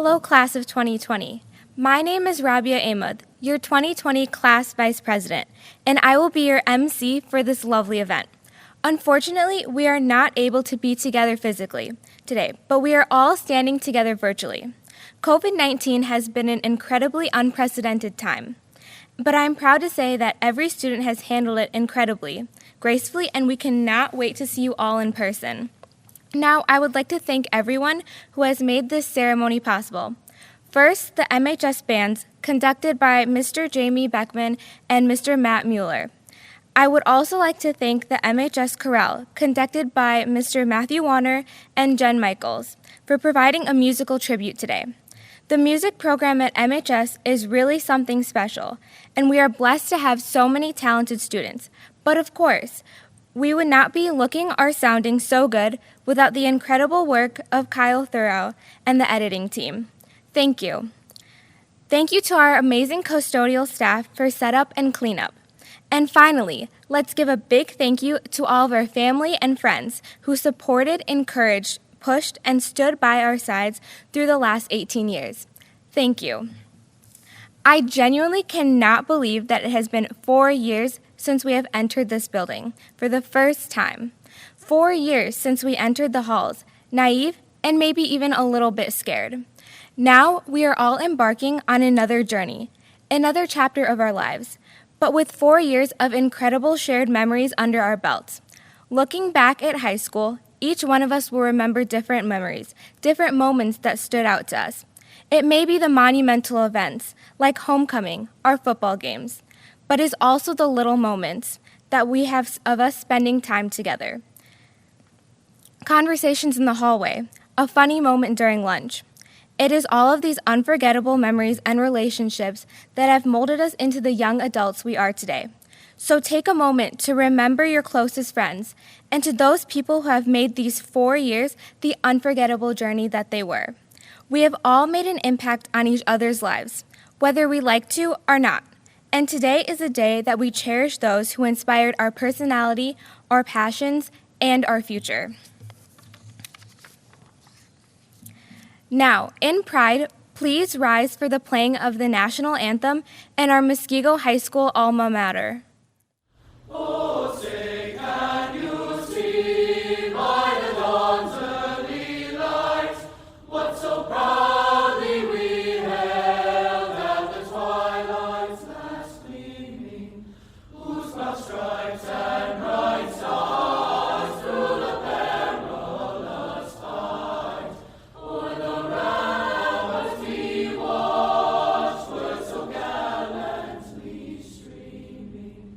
Hello, class of 2020. My name is Rabia Ahmed, your 2020 class vice president, and I will be your MC for this lovely event. Unfortunately, we are not able to be together physically today, but we are all standing together virtually. COVID-19 has been an incredibly unprecedented time, but I am proud to say that every student has handled it incredibly, gracefully, and we cannot wait to see you all in person. Now, I would like to thank everyone who has made this ceremony possible. First, the MHS bands, conducted by Mr. Jamie Beckman and Mr. Matt Mueller. I would also like to thank the MHS Chorale, conducted by Mr. Matthew Warner and Jen Michaels, for providing a musical tribute today. The music program at MHS is really something special, and we are blessed to have so many talented students. But of course, we would not be looking or sounding so good without the incredible work of Kyle Thurow and the editing team. Thank you. Thank you to our amazing custodial staff for setup and cleanup. And finally, let's give a big thank you to all of our family and friends who supported, encouraged, pushed, and stood by our sides through the last 18 years. Thank you. I genuinely cannot believe that it has been 4 years since we have entered this building for the first time. 4 years since we entered the halls, naive and maybe even a little bit scared. Now we are all embarking on another journey, another chapter of our lives, but with 4 years of incredible shared memories under our belts. Looking back at high school, each one of us will remember different memories, different moments that stood out to us. It may be the monumental events, like homecoming or football games, but is also the little moments that we have of us spending time together. Conversations in the hallway, a funny moment during lunch. It is all of these unforgettable memories and relationships that have molded us into the young adults we are today. So take a moment to remember your closest friends and to those people who have made these 4 years the unforgettable journey that they were. We have all made an impact on each other's lives, whether we like to or not. And today is a day that we cherish those who inspired our personality, our passions, and our future. Now, in pride, please rise for the playing of the national anthem and our Muskego High School alma mater. Oh, say, can you see by the dawn's early light what so proudly we hailed at the twilight's last gleaming, whose proud stripes and bright stars through the perilous fight o'er the ramparts we watched were so gallantly streaming.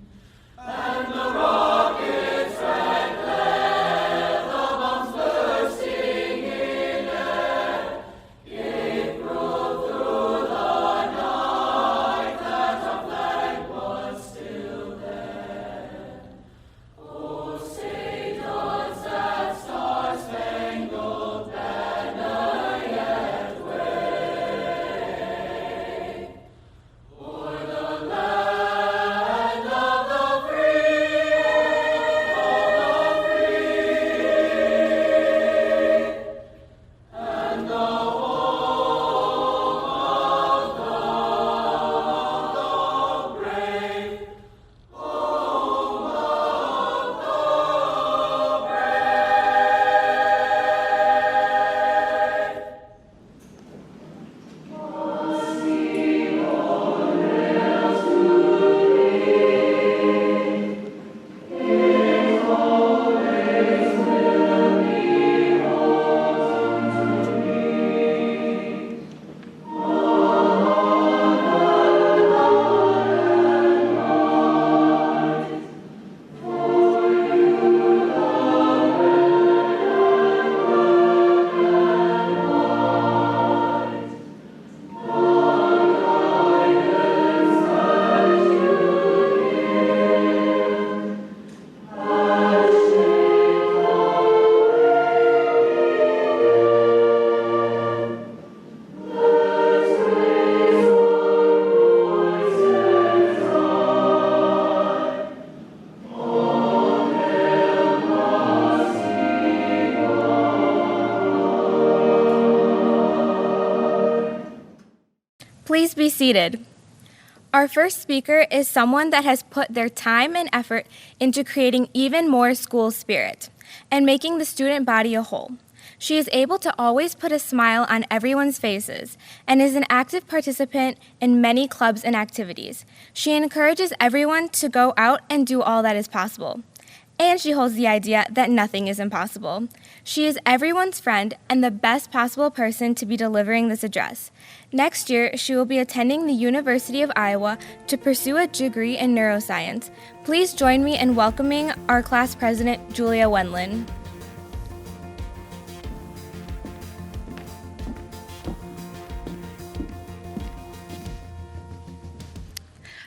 Please be seated. Our first speaker is someone that has put their time and effort into creating even more school spirit and making the student body a whole. She is able to always put a smile on everyone's faces and is an active participant in many clubs and activities. She encourages everyone to go out and do all that is possible. And she holds the idea that nothing is impossible. She is everyone's friend and the best possible person to be delivering this address. Next year, she will be attending the University of Iowa to pursue a degree in neuroscience. Please join me in welcoming our class president, Julia Wendland.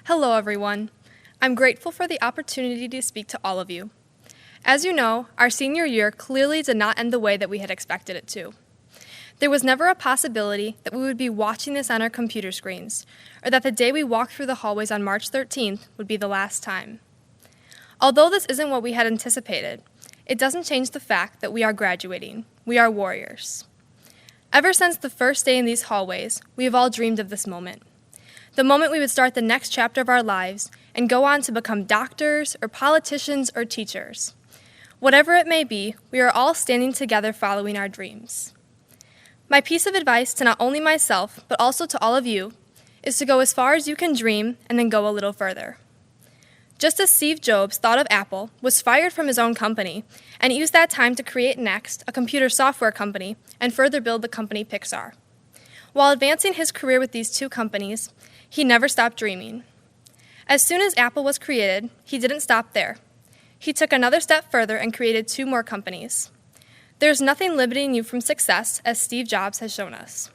Hello, everyone. I'm grateful for the opportunity to speak to all of you. As you know, our senior year clearly did not end the way that we had expected it to. There was never a possibility that we would be watching this on our computer screens, or that the day we walked through the hallways on March 13th would be the last time. Although this isn't what we had anticipated, it doesn't change the fact that we are graduating. We are warriors. Ever since the first day in these hallways, we have all dreamed of this moment. The moment we would start the next chapter of our lives and go on to become doctors or politicians or teachers. Whatever it may be, we are all standing together following our dreams. My piece of advice to not only myself, but also to all of you, is to go as far as you can dream and then go a little further. Just as Steve Jobs thought of Apple, was fired from his own company, and used that time to create Next, a computer software company, and further build the company Pixar. While advancing his career with these two companies, he never stopped dreaming. As soon as Apple was created, he didn't stop there. He took another step further and created 2 more companies. There's nothing limiting you from success, as Steve Jobs has shown us.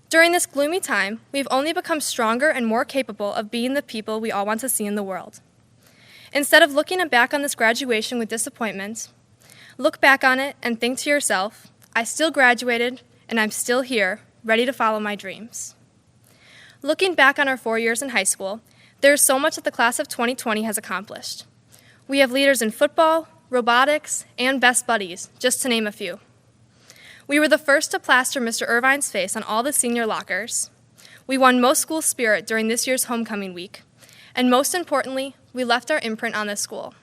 During this gloomy time, we've only become stronger and more capable of being the people we all want to see in the world. Instead of looking back on this graduation with disappointment, look back on it and think to yourself, I still graduated and I'm still here, ready to follow my dreams. Looking back on our 4 years in high school, there is so much that the class of 2020 has accomplished. We have leaders in football, robotics, and best buddies, just to name a few. We were the first to plaster Mr. Irvine's face on all the senior lockers. We won most school spirit during this year's homecoming week. And most importantly, we left our imprint on this school.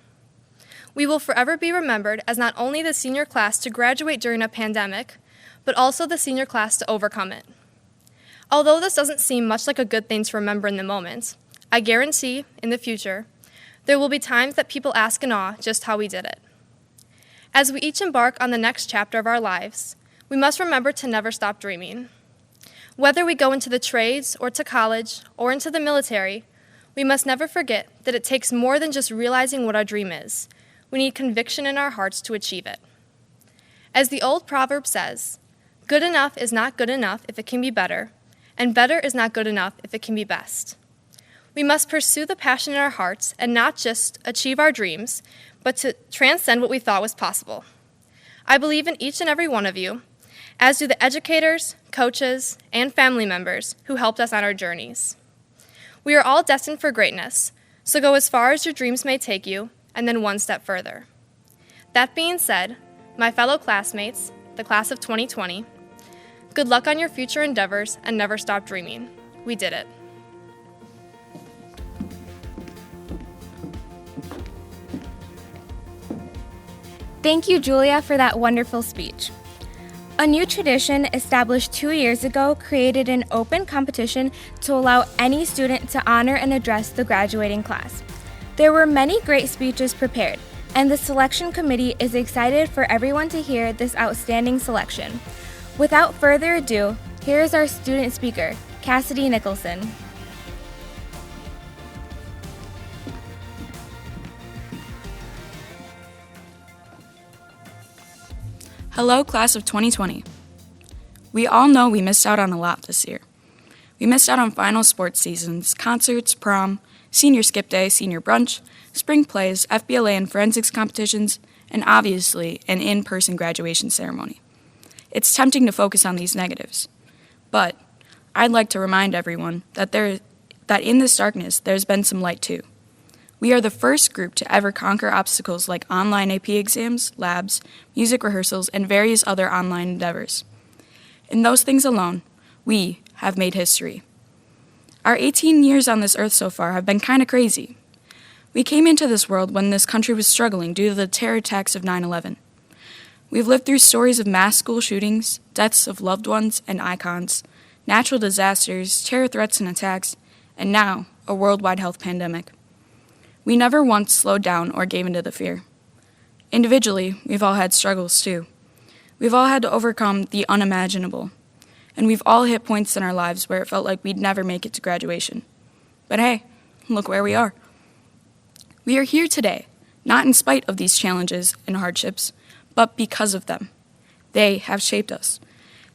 We will forever be remembered as not only the senior class to graduate during a pandemic, but also the senior class to overcome it. Although this doesn't seem much like a good thing to remember in the moment, I guarantee, in the future, there will be times that people ask in awe just how we did it. As we each embark on the next chapter of our lives, we must remember to never stop dreaming. Whether we go into the trades or to college or into the military, we must never forget that it takes more than just realizing what our dream is. We need conviction in our hearts to achieve it. As the old proverb says, good enough is not good enough if it can be better, and better is not good enough if it can be best. We must pursue the passion in our hearts and not just achieve our dreams, but to transcend what we thought was possible. I believe in each and every one of you, as do the educators, coaches, and family members who helped us on our journeys. We are all destined for greatness, so go as far as your dreams may take you, and then one step further. That being said, my fellow classmates, the class of 2020, good luck on your future endeavors and never stop dreaming. We did it. Thank you, Julia, for that wonderful speech. A new tradition established 2 years ago created an open competition to allow any student to honor and address the graduating class. There were many great speeches prepared, and the selection committee is excited for everyone to hear this outstanding selection. Without further ado, here is our student speaker, Cassidy Nicholson. Hello, class of 2020. We all know we missed out on a lot this year. We missed out on final sports seasons, concerts, prom, senior skip day, senior brunch, spring plays, FBLA and forensics competitions, and obviously an in-person graduation ceremony. It's tempting to focus on these negatives, but I'd like to remind everyone that in this darkness there's been some light too. We are the first group to ever conquer obstacles like online AP exams, labs, music rehearsals, and various other online endeavors. In those things alone, we have made history. Our 18 years on this earth so far have been kind of crazy. We came into this world when this country was struggling due to the terror attacks of 9/11. We've lived through stories of mass school shootings, deaths of loved ones and icons, natural disasters, terror threats and attacks, and now a worldwide health pandemic. We never once slowed down or gave into the fear. Individually, we've all had struggles too. We've all had to overcome the unimaginable, and we've all hit points in our lives where it felt like we'd never make it to graduation. But hey, look where we are. We are here today, not in spite of these challenges and hardships, but because of them. They have shaped us.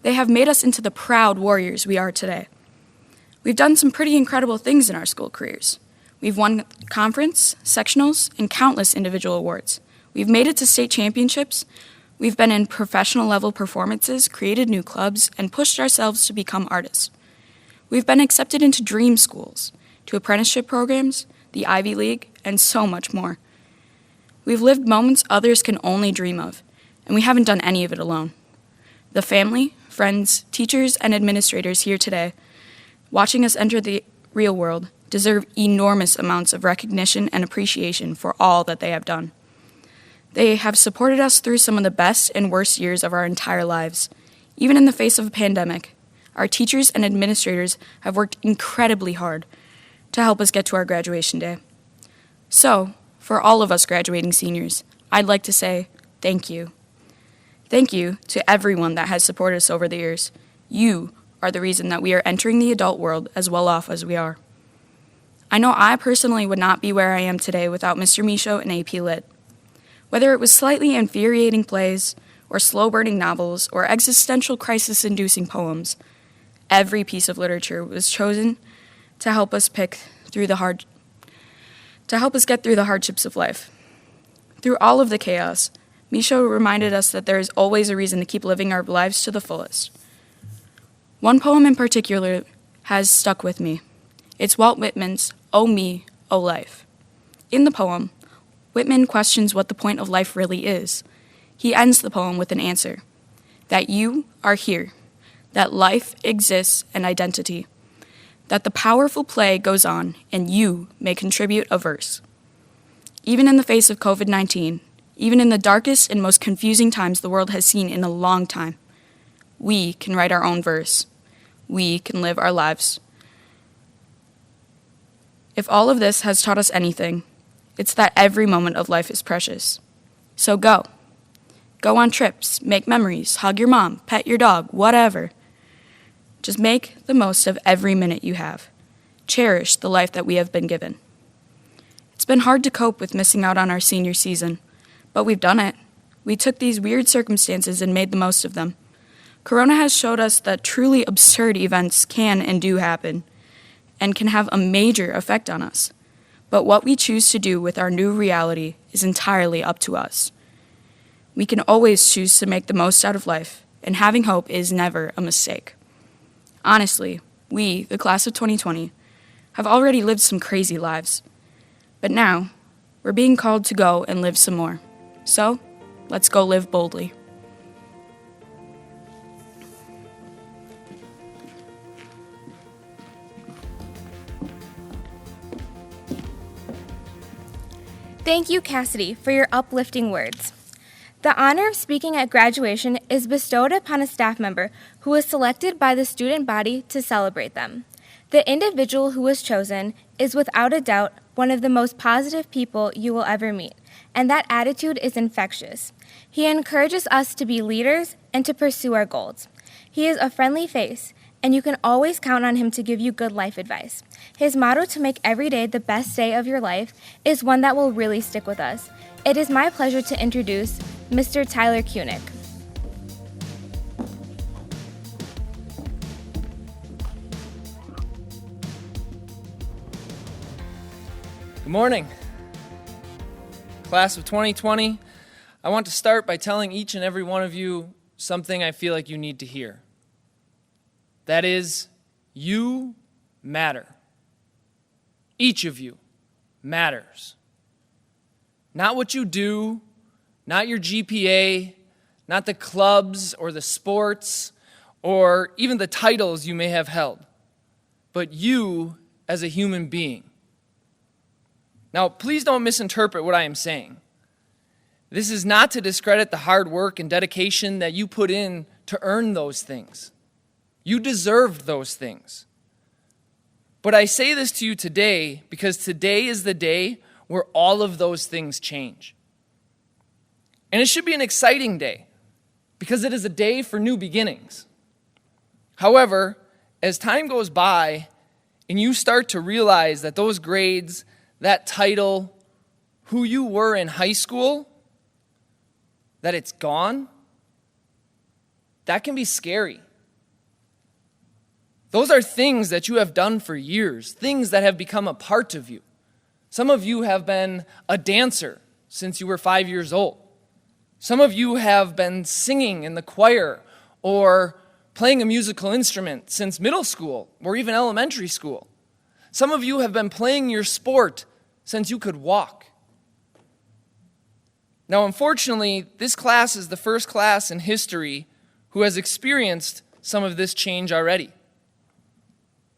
They have made us into the proud warriors we are today. We've done some pretty incredible things in our school careers. We've won conference, sectionals, and countless individual awards. We've made it to state championships. We've been in professional level performances, created new clubs, and pushed ourselves to become artists. We've been accepted into dream schools, to apprenticeship programs, the Ivy League, and so much more. We've lived moments others can only dream of, and we haven't done any of it alone. The family, friends, teachers, and administrators here today, watching us enter the real world, deserve enormous amounts of recognition and appreciation for all that they have done. They have supported us through some of the best and worst years of our entire lives. Even in the face of a pandemic, our teachers and administrators have worked incredibly hard to help us get to our graduation day. So, for all of us graduating seniors, I'd like to say thank you. Thank you to everyone that has supported us over the years. You are the reason that we are entering the adult world as well off as we are. I know I personally would not be where I am today without Mr. Michaud and AP Lit. Whether it was slightly infuriating plays, or slow-burning novels, or existential crisis-inducing poems, every piece of literature was chosen to help us get through the hardships of life. Through all of the chaos, Michaud reminded us that there is always a reason to keep living our lives to the fullest. One poem in particular has stuck with me. It's Walt Whitman's "Oh Me, Oh Life." In the poem, Whitman questions what the point of life really is. He ends the poem with an answer: that you are here, that life exists an identity, that the powerful play goes on and you may contribute a verse. Even in the face of COVID-19, even in the darkest and most confusing times the world has seen in a long time, we can write our own verse. We can live our lives. If all of this has taught us anything, it's that every moment of life is precious. So go. Go on trips, make memories, hug your mom, pet your dog, whatever. Just make the most of every minute you have. Cherish the life that we have been given. It's been hard to cope with missing out on our senior season, but we've done it. We took these weird circumstances and made the most of them. Corona has showed us that truly absurd events can and do happen, and can have a major effect on us. But what we choose to do with our new reality is entirely up to us. We can always choose to make the most out of life, and having hope is never a mistake. Honestly, we, the class of 2020, have already lived some crazy lives. But now, we're being called to go and live some more. So, let's go live boldly. Thank you, Cassidy, for your uplifting words. The honor of speaking at graduation is bestowed upon a staff member who was selected by the student body to celebrate them. The individual who was chosen is without a doubt one of the most positive people you will ever meet, and that attitude is infectious. He encourages us to be leaders and to pursue our goals. He is a friendly face, and you can always count on him to give you good life advice. His motto to make every day the best day of your life is one that will really stick with us. It is my pleasure to introduce Mr. Tyler Kunick. Good morning. Class of 2020, I want to start by telling each and every one of you something I feel like you need to hear. That is, you matter. Each of you matters. Not what you do, not your GPA, not the clubs or the sports, or even the titles you may have held. but you as a human being. Now, please don't misinterpret what I am saying. This is not to discredit the hard work and dedication that you put in to earn those things. You deserved those things. But I say this to you today because today is the day where all of those things change. And it should be an exciting day because it is a day for new beginnings. However, as time goes by and you start to realize that those grades, that title, who you were in high school, that it's gone, that can be scary. Those are things that you have done for years, things that have become a part of you. Some of you have been a dancer since you were 5 years old. Some of you have been singing in the choir or playing a musical instrument since middle school or even elementary school. Some of you have been playing your sport since you could walk. Now, unfortunately, this class is the first class in history who has experienced some of this change already.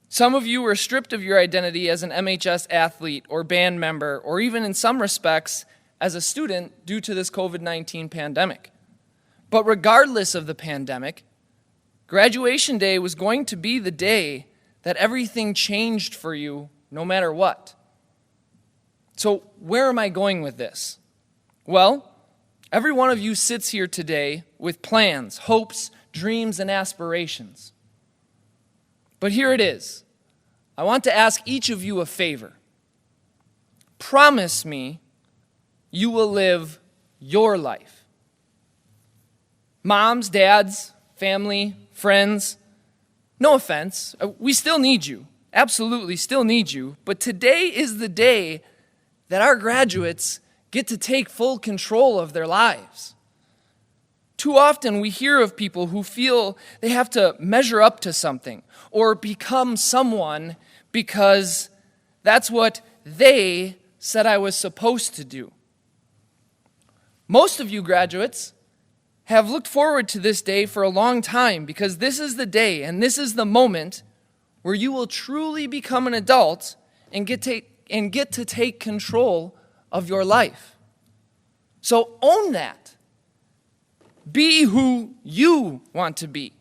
Some of you were stripped of your identity as an MHS athlete or band member, or even in some respects as a student due to this COVID-19 pandemic. But regardless of the pandemic, graduation day was going to be the day that everything changed for you no matter what. So where am I going with this? Well, every one of you sits here today with plans, hopes, dreams, and aspirations. But here it is. I want to ask each of you a favor. Promise me you will live your life. Moms, dads, family, friends, no offense, we still need you. Absolutely still need you. But today is the day that our graduates get to take full control of their lives. Too often we hear of people who feel they have to measure up to something or become someone because that's what they said I was supposed to do. Most of you graduates have looked forward to this day for a long time because this is the day and this is the moment where you will truly become an adult and get to take control of your life. So own that. Be who you want to be.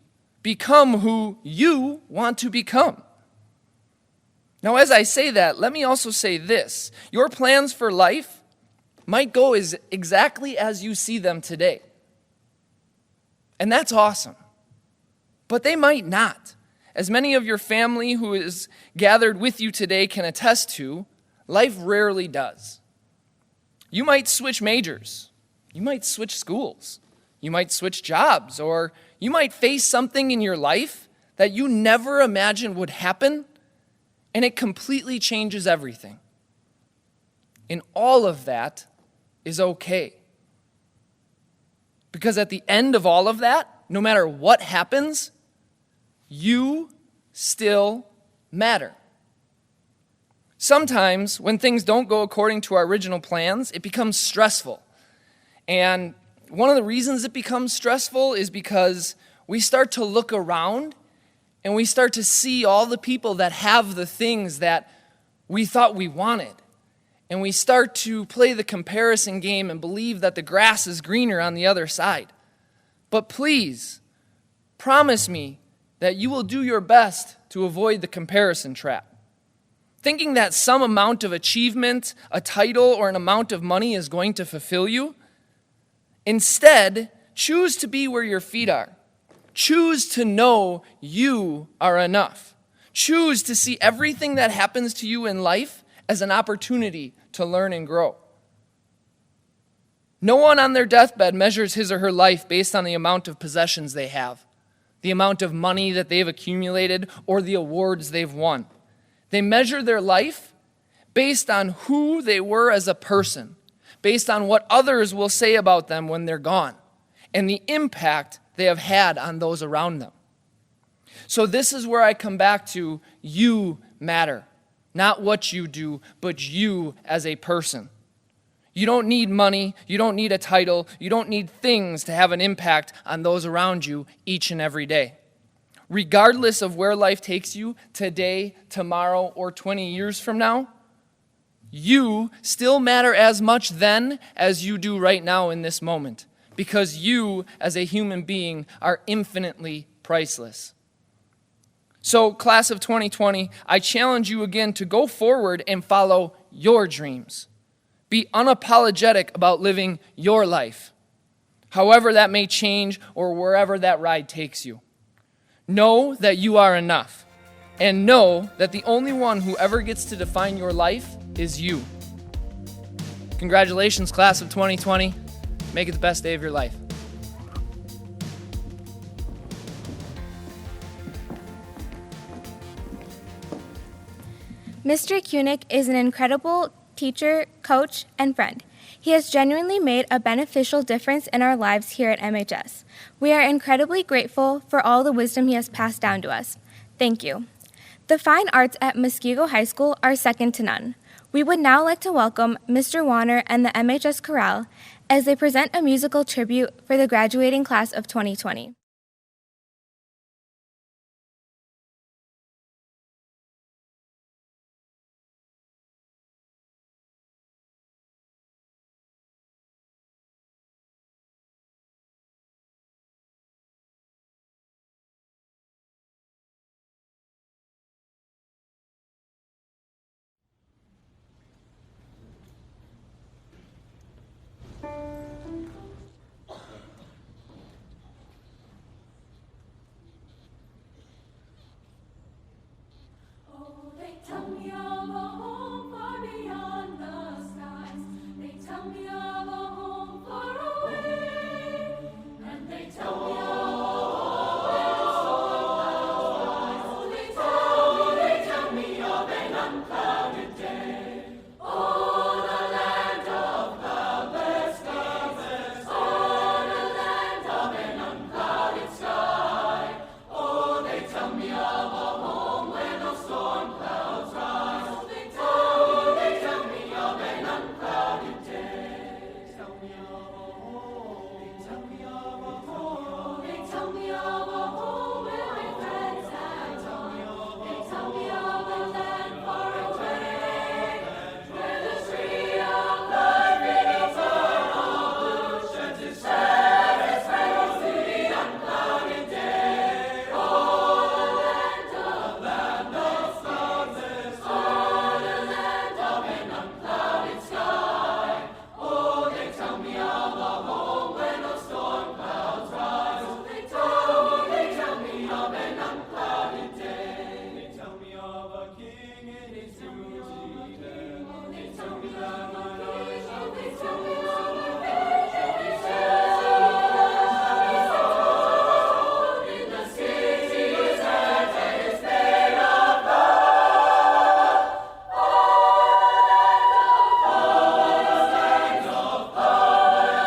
Become who you want to become. Now, as I say that, let me also say this. Your plans for life might go exactly as you see them today. And that's awesome. But they might not. As many of your family who is gathered with you today can attest to, life rarely does. You might switch majors. You might switch schools. You might switch jobs. Or you might face something in your life that you never imagined would happen, and it completely changes everything. And all of that is okay. Because at the end of all of that, no matter what happens, you still matter. Sometimes when things don't go according to our original plans, it becomes stressful. And one of the reasons it becomes stressful is because we start to look around and we start to see all the people that have the things that we thought we wanted. And we start to play the comparison game and believe that the grass is greener on the other side. But please, promise me that you will do your best to avoid the comparison trap. Thinking that some amount of achievement, a title, or an amount of money is going to fulfill you. Instead, choose to be where your feet are. Choose to know you are enough. Choose to see everything that happens to you in life as an opportunity to learn and grow. No one on their deathbed measures his or her life based on the amount of possessions they have, the amount of money that they've accumulated, or the awards they've won. They measure their life based on who they were as a person, based on what others will say about them when they're gone, and the impact they have had on those around them. So this is where I come back to you matter. Not what you do, but you as a person. You don't need money, you don't need a title, you don't need things to have an impact on those around you each and every day. Regardless of where life takes you today, tomorrow, or 20 years from now, you still matter as much then as you do right now in this moment, because you, as a human being, are infinitely priceless. So, class of 2020, I challenge you again to go forward and follow your dreams. Be unapologetic about living your life, however that may change or wherever that ride takes you. Know that you are enough, and know that the only one who ever gets to define your life is you. Congratulations, class of 2020. Make it the best day of your life. Mr. Kunick is an incredible teacher, coach, and friend. He has genuinely made a beneficial difference in our lives here at MHS. We are incredibly grateful for all the wisdom he has passed down to us. Thank you. The fine arts at Muskego High School are second to none. We would now like to welcome Mr. Warner and the MHS Chorale as they present a musical tribute for the graduating class of 2020. Tell me of a home far beyond the skies. They tell me of a home far away. And they tell me of a home where the storm clouds rise. Oh, they tell me of an unclouded day. Oh, the land of cloudless skies. Oh, the land of an unclouded sky. Oh, they tell me of a home where no storm clouds rise. Oh, they tell me of an unclouded day. Tell me of a home. They tell me of a home. They tell me of a home where my friends have gone. They tell me of a land far away, where the tree of life in eternal blue sheds its shadows to the unclouded day. Oh, the land of cloudless, oh, the land of an unclouded sky. Oh, they tell me of a home where no storm clouds rise. Oh, they tell me of an unclouded day. They tell me of a king in his duty den. They tell me of a king. They tell me of a king. They tell me in the city's heart and his made of love.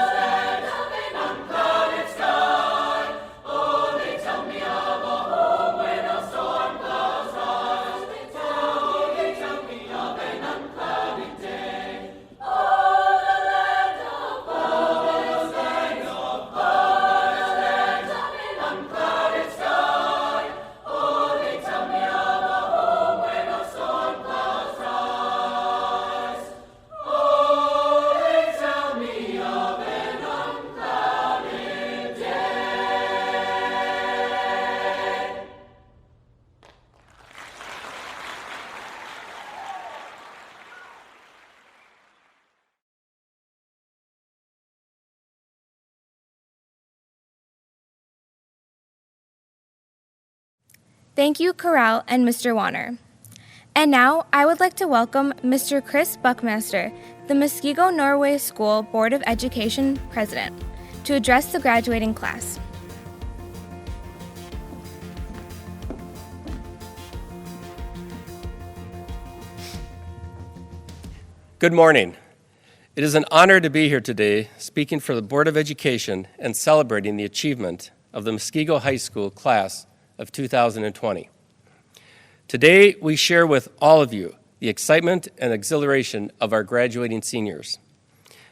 Land of an unclouded sky. Oh, they tell me of a home where no storm clouds rise. They tell me of an unclouded day. Oh, the land of cloudless, land of an unclouded sky. Oh, they tell me of a home where no storm clouds rise. Oh, they tell me of an unclouded day. Thank you, Chorale and Mr. Warner. And now, I would like to welcome Mr. Chris Buckmaster, the Muskego Norway School Board of Education President, to address the graduating class. Good morning. It is an honor to be here today speaking for the Board of Education and celebrating the achievement of the Muskego High School class of 2020. Today, we share with all of you the excitement and exhilaration of our graduating seniors,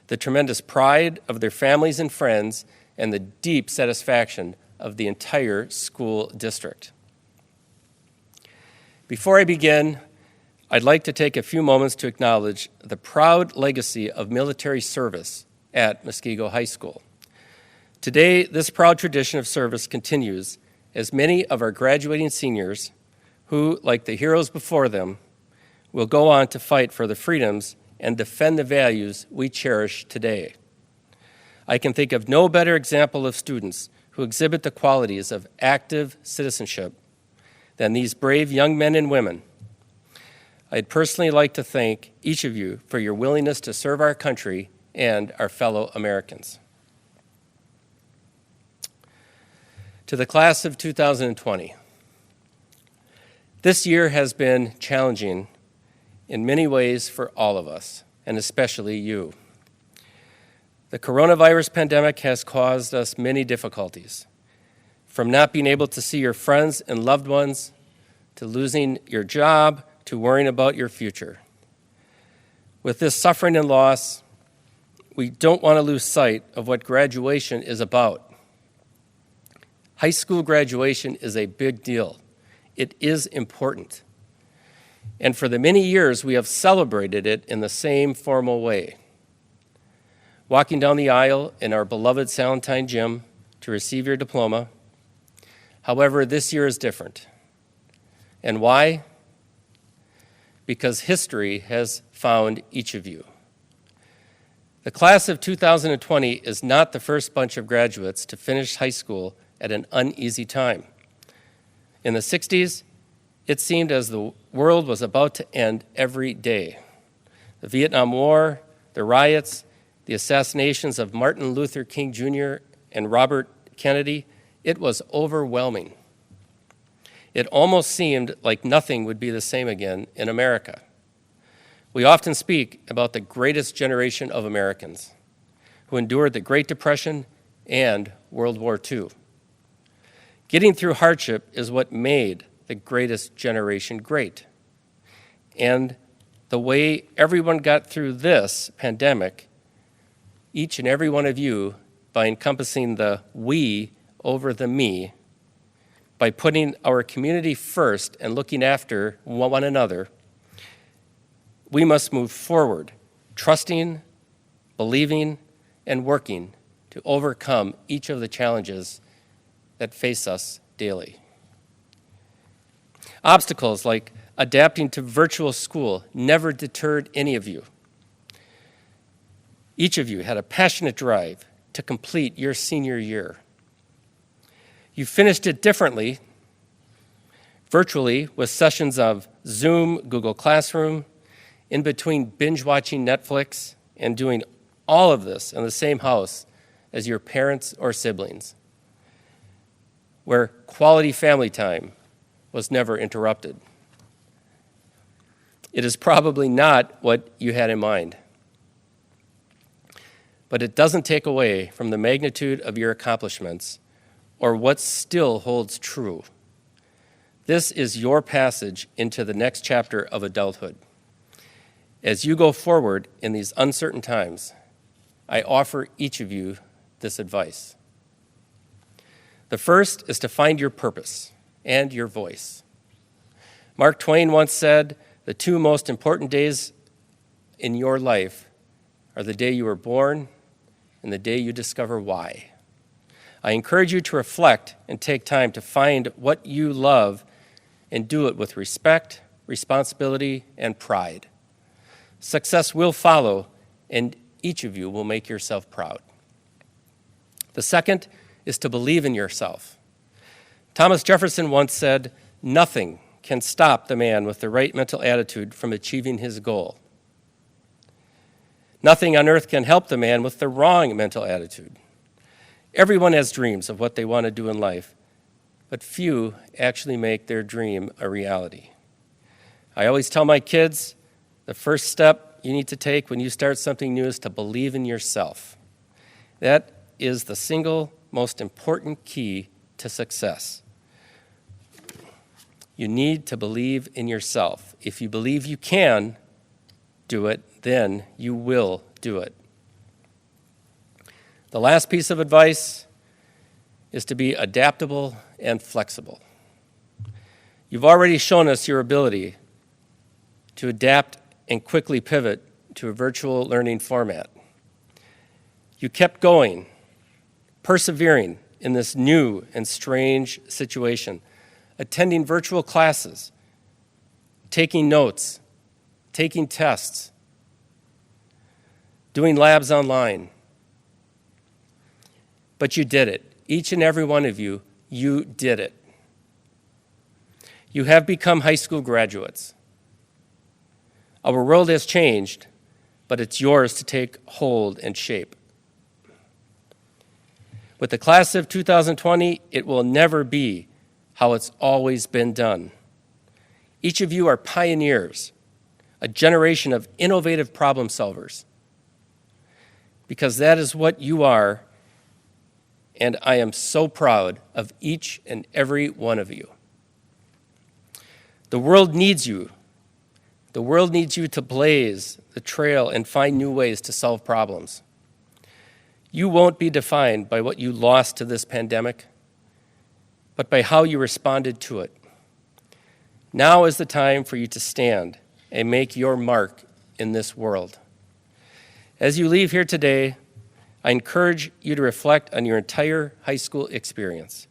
the tremendous pride of their families and friends, and the deep satisfaction of the entire school district. Before I begin, I'd like to take a few moments to acknowledge the proud legacy of military service at Muskego High School. Today, this proud tradition of service continues as many of our graduating seniors, who, like the heroes before them, will go on to fight for the freedoms and defend the values we cherish today. I can think of no better example of students who exhibit the qualities of active citizenship than these brave young men and women. I'd personally like to thank each of you for your willingness to serve our country and our fellow Americans. To the class of 2020, this year has been challenging in many ways for all of us, and especially you. The coronavirus pandemic has caused us many difficulties, from not being able to see your friends and loved ones, to losing your job, to worrying about your future. With this suffering and loss, we don't want to lose sight of what graduation is about. High school graduation is a big deal. It is important. And for the many years, we have celebrated it in the same formal way. Walking down the aisle in our beloved Salentine gym to receive your diploma. However, this year is different. And why? Because history has found each of you. The class of 2020 is not the first bunch of graduates to finish high school at an uneasy time. In the 60s, it seemed as the world was about to end every day. The Vietnam War, the riots, the assassinations of Martin Luther King Jr. and Robert Kennedy, it was overwhelming. It almost seemed like nothing would be the same again in America. We often speak about the greatest generation of Americans who endured the Great Depression and World War II. Getting through hardship is what made the greatest generation great. And the way everyone got through this pandemic, each and every one of you, by encompassing the we over the me, by putting our community first and looking after one another, we must move forward, trusting, believing, and working to overcome each of the challenges that face us daily. Obstacles like adapting to virtual school never deterred any of you. Each of you had a passionate drive to complete your senior year. You finished it differently, virtually, with sessions of Zoom, Google Classroom, in between binge-watching Netflix and doing all of this in the same house as your parents or siblings, where quality family time was never interrupted. It is probably not what you had in mind, but it doesn't take away from the magnitude of your accomplishments or what still holds true. This is your passage into the next chapter of adulthood. As you go forward in these uncertain times, I offer each of you this advice. The first is to find your purpose and your voice. Mark Twain once said, "The two most important days in your life are the day you were born and the day you discover why." I encourage you to reflect and take time to find what you love and do it with respect, responsibility, and pride. Success will follow, and each of you will make yourself proud. The second is to believe in yourself. Thomas Jefferson once said, "Nothing can stop the man with the right mental attitude from achieving his goal. Nothing on earth can help the man with the wrong mental attitude." Everyone has dreams of what they want to do in life, but few actually make their dream a reality. I always tell my kids, the first step you need to take when you start something new is to believe in yourself. That is the single most important key to success. You need to believe in yourself. If you believe you can do it, then you will do it. The last piece of advice is to be adaptable and flexible. You've already shown us your ability to adapt and quickly pivot to a virtual learning format. You kept going, persevering in this new and strange situation, attending virtual classes, taking notes, taking tests, doing labs online. But you did it. Each and every one of you, you did it. You have become high school graduates. Our world has changed, but it's yours to take hold and shape. With the class of 2020, it will never be how it's always been done. Each of you are pioneers, a generation of innovative problem solvers, because that is what you are, and I am so proud of each and every one of you. The world needs you. The world needs you to blaze the trail and find new ways to solve problems. You won't be defined by what you lost to this pandemic, but by how you responded to it. Now is the time for you to stand and make your mark in this world. As you leave here today, I encourage you to reflect on your entire high school experience.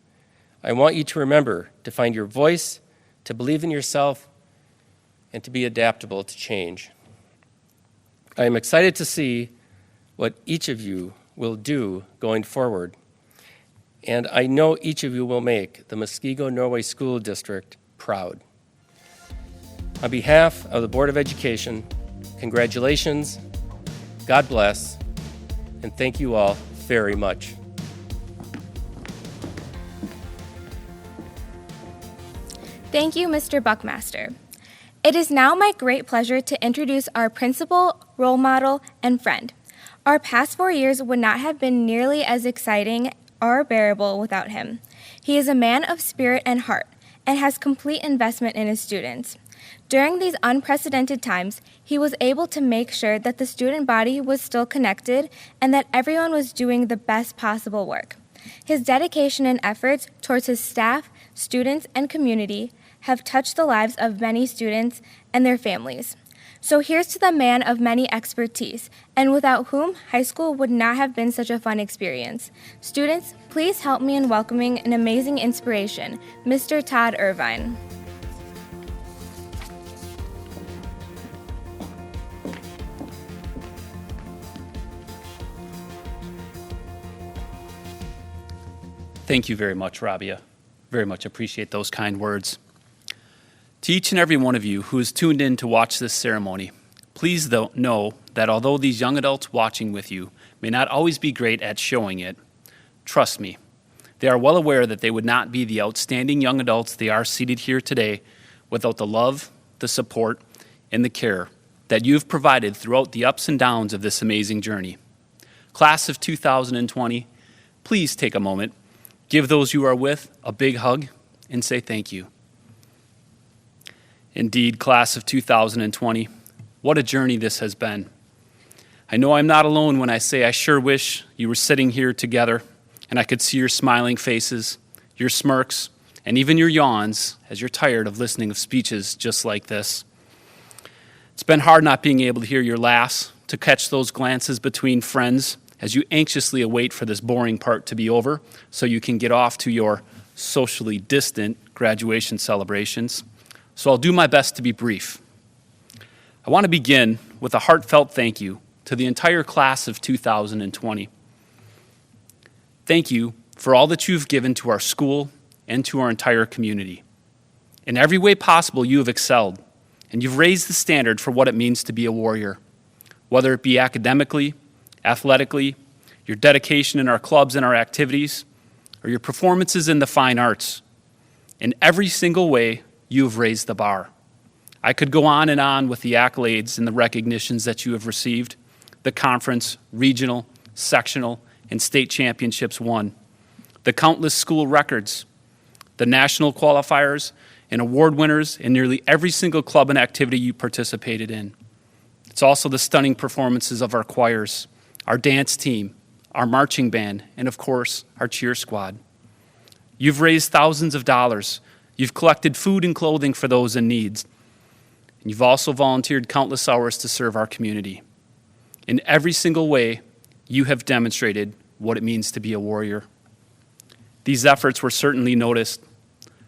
I want you to remember to find your voice, to believe in yourself, and to be adaptable to change. I am excited to see what each of you will do going forward, and I know each of you will make the Muskego Norway School District proud. On behalf of the Board of Education, congratulations, God bless, and thank you all very much. Thank you, Mr. Buckmaster. It is now my great pleasure to introduce our principal, role model, and friend. Our past 4 years would not have been nearly as exciting or bearable without him. He is a man of spirit and heart and has complete investment in his students. During these unprecedented times, he was able to make sure that the student body was still connected and that everyone was doing the best possible work. His dedication and efforts towards his staff, students, and community have touched the lives of many students and their families. So here's to the man of many expertise, and without whom high school would not have been such a fun experience. Students, please help me in welcoming an amazing inspiration, Mr. Todd Irvine. Thank you very much, Rabia. Very much appreciate those kind words. To each and every one of you who is tuned in to watch this ceremony, please know that although these young adults watching with you may not always be great at showing it, trust me, they are well aware that they would not be the outstanding young adults they are seated here today without the love, the support, and the care that you've provided throughout the ups and downs of this amazing journey. Class of 2020, please take a moment, give those you are with a big hug, and say thank you. Indeed, class of 2020, what a journey this has been. I know I'm not alone when I say I sure wish you were sitting here together and I could see your smiling faces, your smirks, and even your yawns as you're tired of listening to speeches just like this. It's been hard not being able to hear your laughs, to catch those glances between friends as you anxiously await for this boring part to be over so you can get off to your socially distant graduation celebrations. So I'll do my best to be brief. I want to begin with a heartfelt thank you to the entire class of 2020. Thank you for all that you've given to our school and to our entire community. In every way possible, you have excelled, and you've raised the standard for what it means to be a warrior, whether it be academically, athletically, your dedication in our clubs and our activities, or your performances in the fine arts. In every single way, you've raised the bar. I could go on and on with the accolades and the recognitions that you have received, the conference, regional, sectional, and state championships won, the countless school records, the national qualifiers, and award winners in nearly every single club and activity you participated in. It's also the stunning performances of our choirs, our dance team, our marching band, and of course, our cheer squad. You've raised thousands of dollars You've collected food and clothing for those in need. And you've also volunteered countless hours to serve our community. In every single way, you have demonstrated what it means to be a warrior. These efforts were certainly noticed.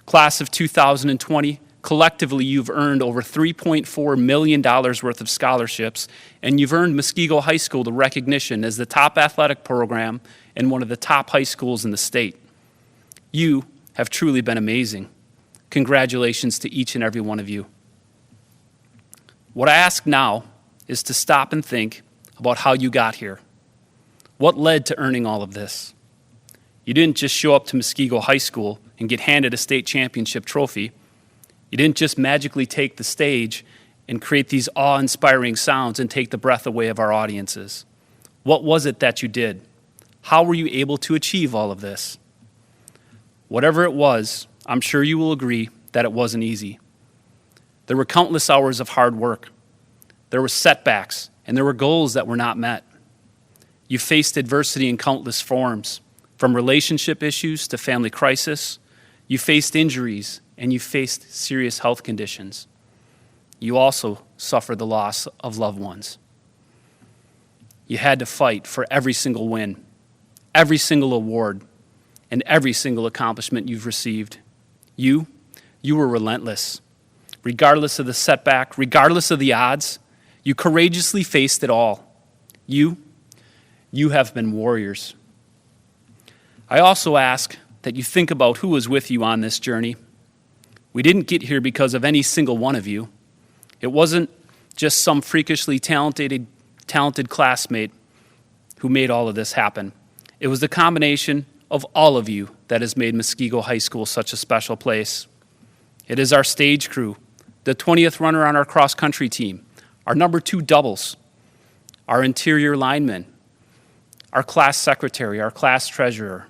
Class of 2020, collectively you've earned over $3.4 million worth of scholarships, and you've earned Muskego High School the recognition as the top athletic program and one of the top high schools in the state. You have truly been amazing. Congratulations to each and every one of you. What I ask now is to stop and think about how you got here. What led to earning all of this? You didn't just show up to Muskego High School and get handed a state championship trophy. You didn't just magically take the stage and create these awe-inspiring sounds and take the breath away of our audiences. What was it that you did? How were you able to achieve all of this? Whatever it was, I'm sure you will agree that it wasn't easy. There were countless hours of hard work. There were setbacks, and there were goals that were not met. You faced adversity in countless forms, from relationship issues to family crisis. You faced injuries, and you faced serious health conditions. You also suffered the loss of loved ones. You had to fight for every single win, every single award, and every single accomplishment you've received. You were relentless. Regardless of the setback, regardless of the odds, you courageously faced it all. You have been warriors. I also ask that you think about who was with you on this journey. We didn't get here because of any single one of you. It wasn't just some freakishly talented classmate who made all of this happen. It was the combination of all of you that has made Muskego High School such a special place. It is our stage crew, the 20th runner on our cross-country team, our number 2 doubles, our interior linemen, our class secretary, our class treasurer.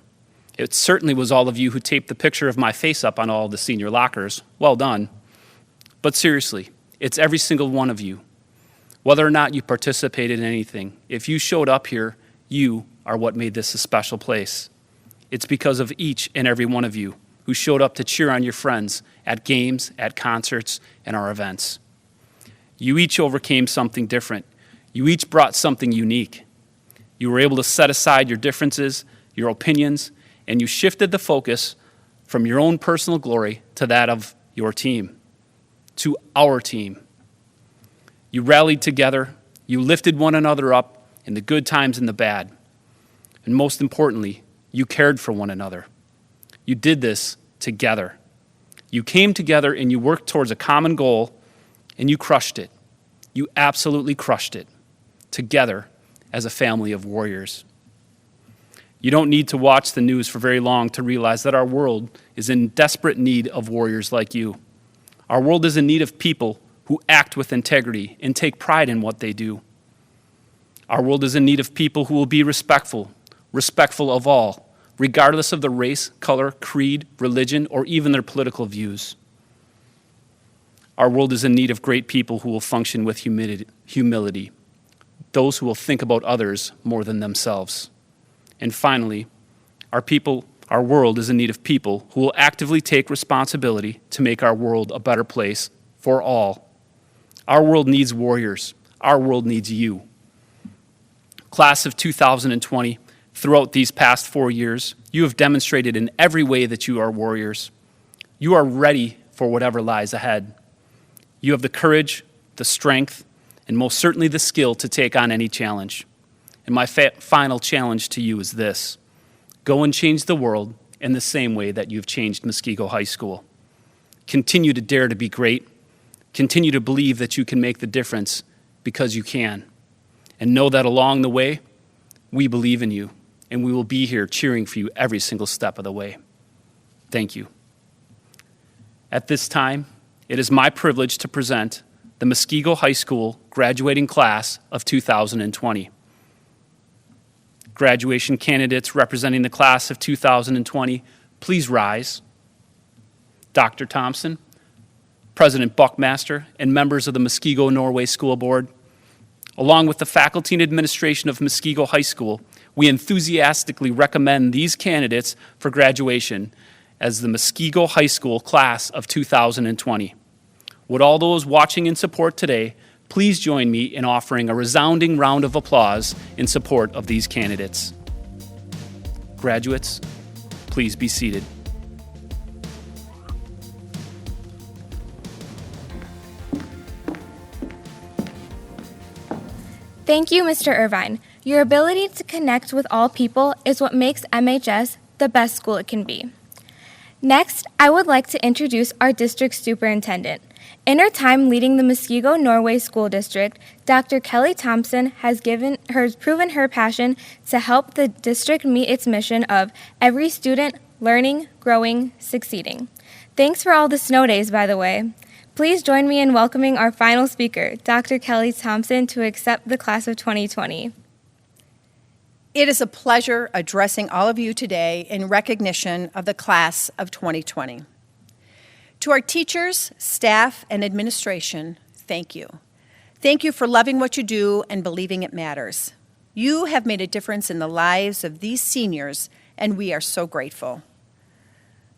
It certainly was all of you who taped the picture of my face up on all the senior lockers. Well done. But seriously, it's every single one of you. Whether or not you participated in anything, if you showed up here, you are what made this a special place. It's because of each and every one of you who showed up to cheer on your friends at games, at concerts, and our events. You each overcame something different. You each brought something unique. You were able to set aside your differences, your opinions, and you shifted the focus from your own personal glory to that of your team, to our team. You rallied together, you lifted one another up in the good times and the bad, and most importantly, you cared for one another. You did this together. You came together and you worked towards a common goal, and you crushed it. You absolutely crushed it, together as a family of warriors. You don't need to watch the news for very long to realize that our world is in desperate need of warriors like you. Our world is in need of people who act with integrity and take pride in what they do. Our world is in need of people who will be respectful of all, regardless of their race, color, creed, religion, or even their political views. Our world is in need of great people who will function with humility, those who will think about others more than themselves. And finally, our world is in need of people who will actively take responsibility to make our world a better place for all. Our world needs warriors. Our world needs you. Class of 2020, throughout these past 4 years, you have demonstrated in every way that you are warriors. You are ready for whatever lies ahead. You have the courage, the strength, and most certainly the skill to take on any challenge. And my final challenge to you is this: go and change the world in the same way that you've changed Muskego High School. Continue to dare to be great. Continue to believe that you can make the difference because you can. And know that along the way, we believe in you, and we will be here cheering for you every single step of the way. Thank you. At this time, it is my privilege to present the Muskego High School graduating class of 2020. Graduation candidates representing the class of 2020, please rise. Dr. Thompson, President Buckmaster, and members of the Muskego Norway School Board, along with the faculty and administration of Muskego High School, we enthusiastically recommend these candidates for graduation as the Muskego High School Class of 2020. Would all those watching in support today please join me in offering a resounding round of applause in support of these candidates. Graduates, please be seated. Thank you, Mr. Irvine. Your ability to connect with all people is what makes MHS the best school it can be. Next, I would like to introduce our district superintendent. In her time leading the Muskego Norway School District, Dr. Kelly Thompson has proven her passion to help the district meet its mission of every student learning, growing, succeeding. Thanks for all the snow days, by the way. Please join me in welcoming our final speaker, Dr. Kelly Thompson, to accept the class of 2020. It is a pleasure addressing all of you today in recognition of the class of 2020. To our teachers, staff, and administration, thank you. Thank you for loving what you do and believing it matters. You have made a difference in the lives of these seniors, and we are so grateful.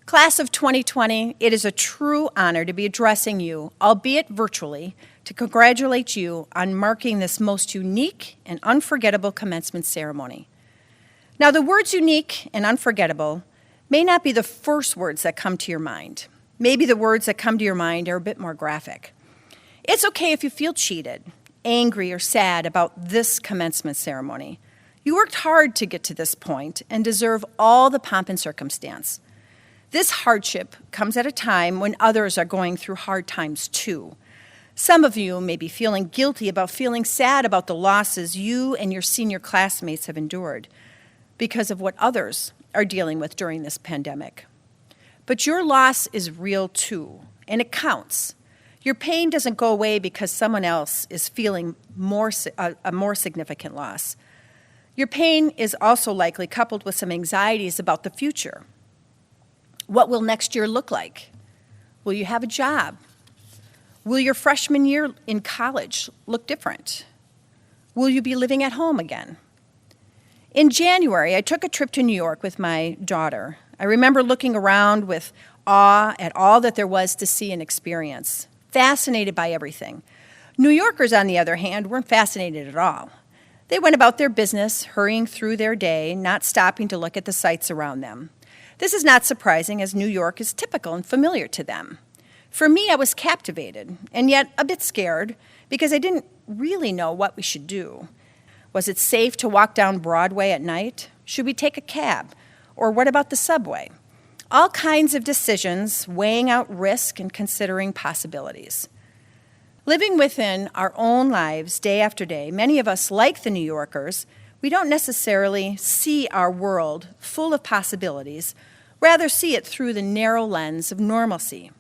Class of 2020, it is a true honor to be addressing you, albeit virtually, to congratulate you on marking this most unique and unforgettable commencement ceremony. Now, the words unique and unforgettable may not be the first words that come to your mind. Maybe the words that come to your mind are a bit more graphic. It's okay if you feel cheated, angry, or sad about this commencement ceremony. You worked hard to get to this point and deserve all the pomp and circumstance. This hardship comes at a time when others are going through hard times too. Some of you may be feeling guilty about feeling sad about the losses you and your senior classmates have endured because of what others are dealing with during this pandemic. But your loss is real too, and it counts. Your pain doesn't go away because someone else is feeling a more significant loss. Your pain is also likely coupled with some anxieties about the future. What will next year look like? Will you have a job? Will your freshman year in college look different? Will you be living at home again? In January, I took a trip to New York with my daughter. I remember looking around with awe at all that there was to see and experience, fascinated by everything. New Yorkers, on the other hand, weren't fascinated at all. They went about their business, hurrying through their day, not stopping to look at the sights around them. This is not surprising, as New York is typical and familiar to them. For me, I was captivated, and yet a bit scared, because I didn't really know what we should do. Was it safe to walk down Broadway at night? Should we take a cab? Or what about the subway? All kinds of decisions, weighing out risk and considering possibilities. Living within our own lives day after day, many of us, like the New Yorkers, we don't necessarily see our world full of possibilities, rather see it through the narrow lens of normalcy.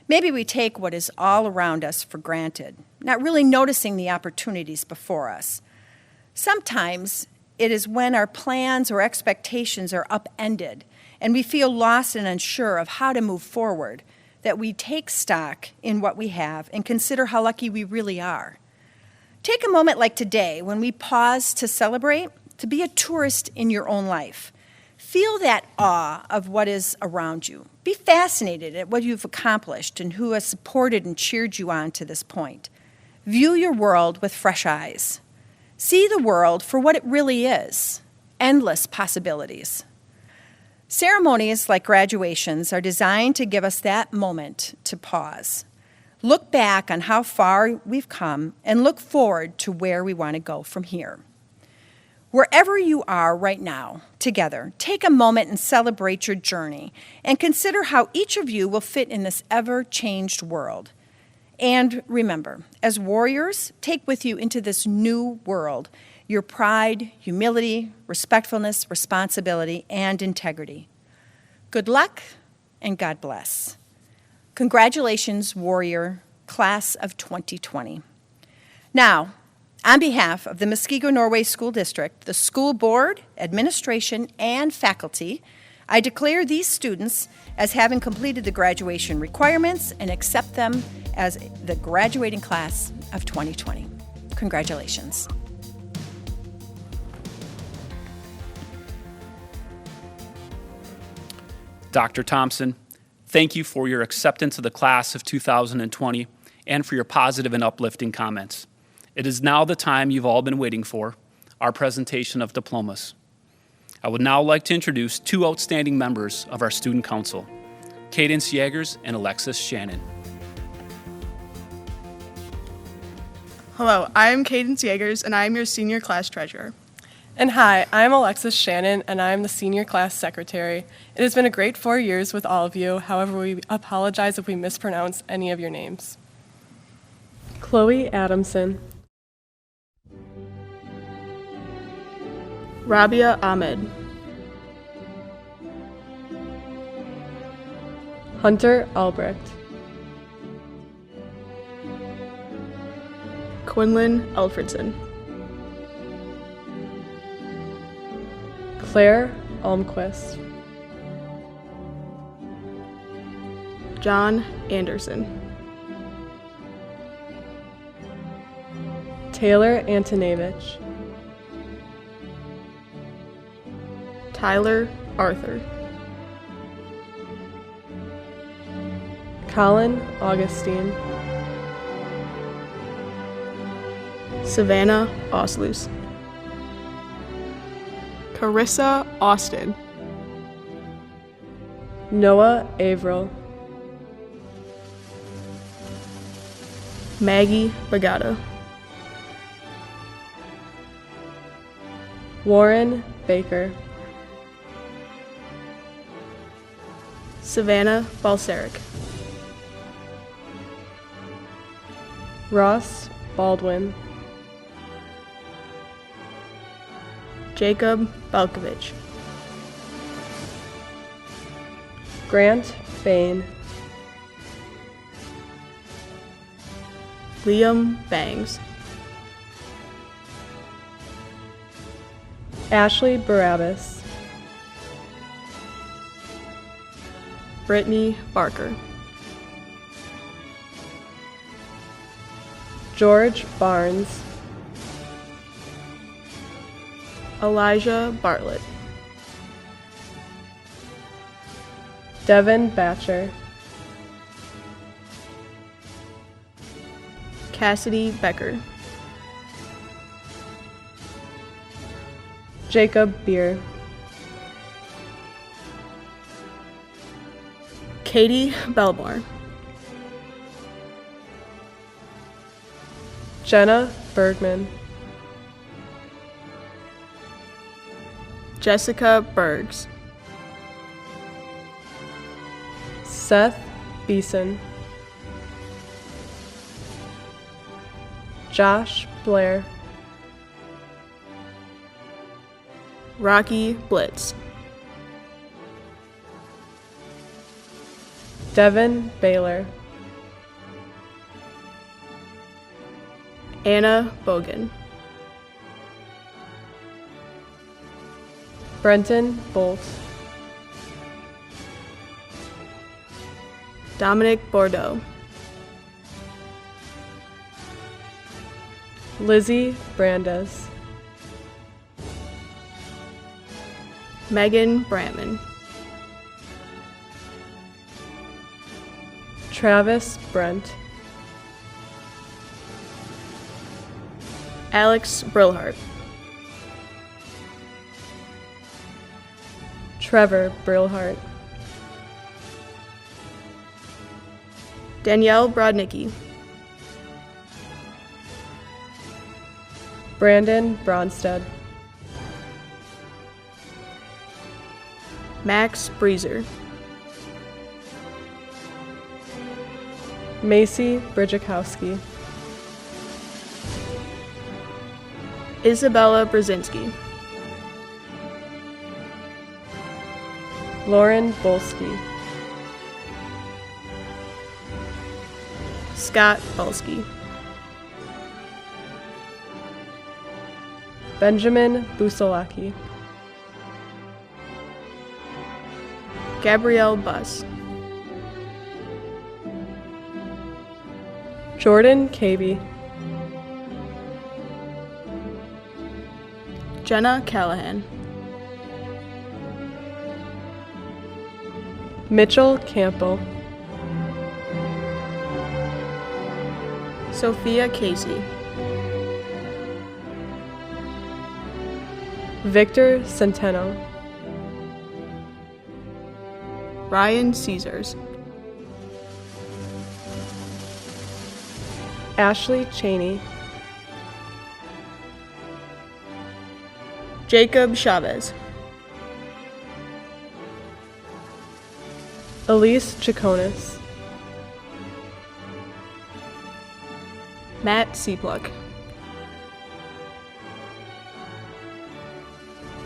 Maybe we take what is all around us for granted, not really noticing the opportunities before us. Sometimes it is when our plans or expectations are upended and we feel lost and unsure of how to move forward that we take stock in what we have and consider how lucky we really are. Take a moment like today when we pause to celebrate, to be a tourist in your own life. Feel that awe of what is around you. Be fascinated at what you've accomplished and who has supported and cheered you on to this point. View your world with fresh eyes. See the world for what it really is, endless possibilities. Ceremonies like graduations are designed to give us that moment to pause. Look back on how far we've come and look forward to where we want to go from here. Wherever you are right now, together, take a moment and celebrate your journey and consider how each of you will fit in this ever-changed world. And remember, as warriors, take with you into this new world your pride, humility, respectfulness, responsibility, and integrity. Good luck, and God bless. Congratulations, warrior, class of 2020. Now, on behalf of the Muskego Norway School District, the school board, administration, and faculty, I declare these students as having completed the graduation requirements and accept them as the graduating class of 2020. Congratulations. Dr. Thompson, thank you for your acceptance of the class of 2020 and for your positive and uplifting comments. It is now the time you've all been waiting for, our presentation of diplomas. I would now like to introduce two outstanding members of our Student Council, Cadence Yeagers and Alexis Shannon. Hello, I am Cadence Yeagers, and I am your senior class treasurer. And hi, I'm Alexis Shannon, and I'm the senior class secretary. It has been a great 4 years with all of you. However, we apologize if we mispronounce any of your names. Chloe Adamson. Rabia Ahmed. Hunter Albrecht. Quinlan Alfredson. Claire Almquist. John Anderson. Taylor Antonevich. Tyler Arthur. Colin Augustine. Savannah Osluis. Carissa Austin. Noah Averill. Maggie Bagata. Warren Baker. Savannah Balsaric. Ross Baldwin. Jacob Balkovich. Grant Bain. Liam Bangs. Ashley Barabbas. Brittany Barker. George Barnes. Elijah Bartlett. Devin Batcher. Cassidy Becker. Jacob Beer. Katie Belmore. Jenna Bergman. Jessica Bergs. Seth Beeson. Josh Blair. Rocky Blitz. Devin Baylor. Anna Bogan. Brenton Bolt. Dominic Bordeaux. Lizzie Brandes. Megan Brantman. Travis Brent. Alex Brilhart. Trevor Brilhart. Danielle Brodnicki. Brandon Bronstead. Max Breezer. Macy Bridjakowski. Isabella Brzezinski. Lauren Bolsky. Scott Bulsky. Benjamin Busolaki. Gabrielle Buss. Jordan Cavey. Jenna Callahan. Mitchell Campbell, Sophia Casey, Victor Centeno, Ryan Caesars, Ashley Cheney, Jacob Chavez, Elise Chaconis, Matt Seapluck,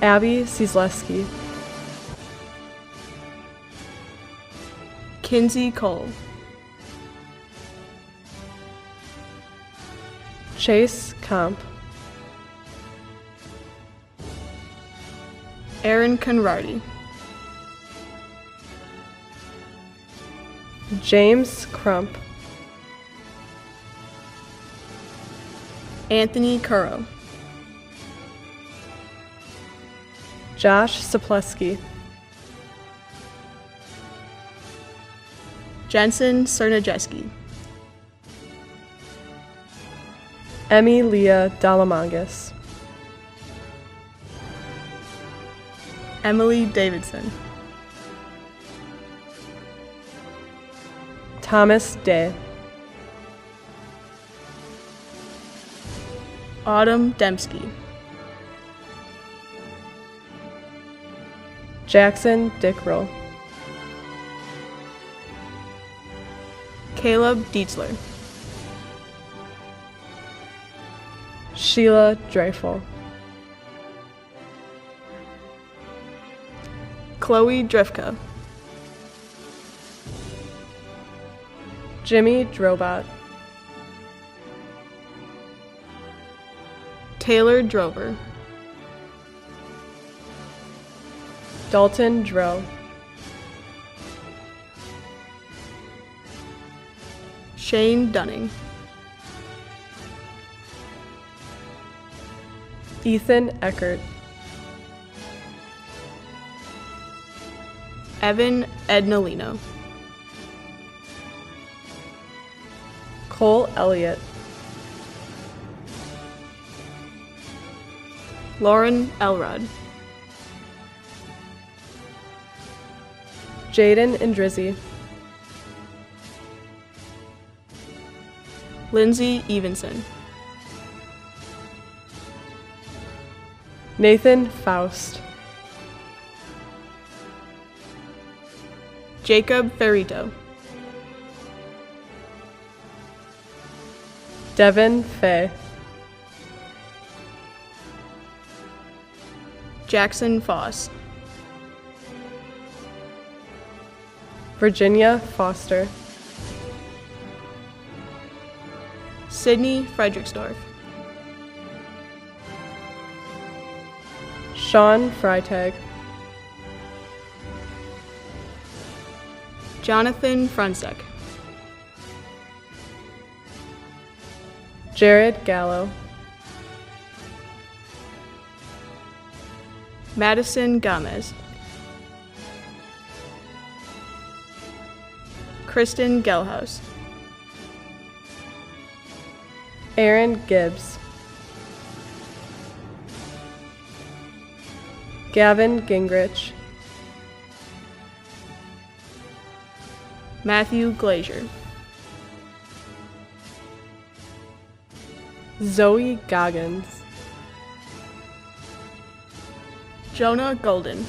Abby Ciesleski, Kinsey Cole, Chase Comp, Aaron Conradi, James Crump, Anthony Curro, Josh Sapleski, Jensen Cernajeski, Emmy Leah Dalamangas, Emily Davidson, Thomas Day, Autumn Dembski, Jackson Dickrell, Caleb Dietzler, Sheila Dreifel, Chloe Drifka, Jimmy Drobot, Taylor Drover, Dalton Dro, Shane Dunning, Ethan Eckert, Evan Ednalino, Cole Elliott, Lauren Elrod, Jaden Indrizzi, Lindsay Evenson, Nathan Faust, Jacob Ferrito, Devin Fay, Jackson Foss, Virginia Foster, Sydney Fredericksdorf, Sean Freitag, Jonathan Frunsek, Jared Gallo, Madison Gomez, Kristen Gelhaus, Aaron Gibbs, Gavin Gingrich, Matthew Glazier, Zoe Goggins, Jonah Golden,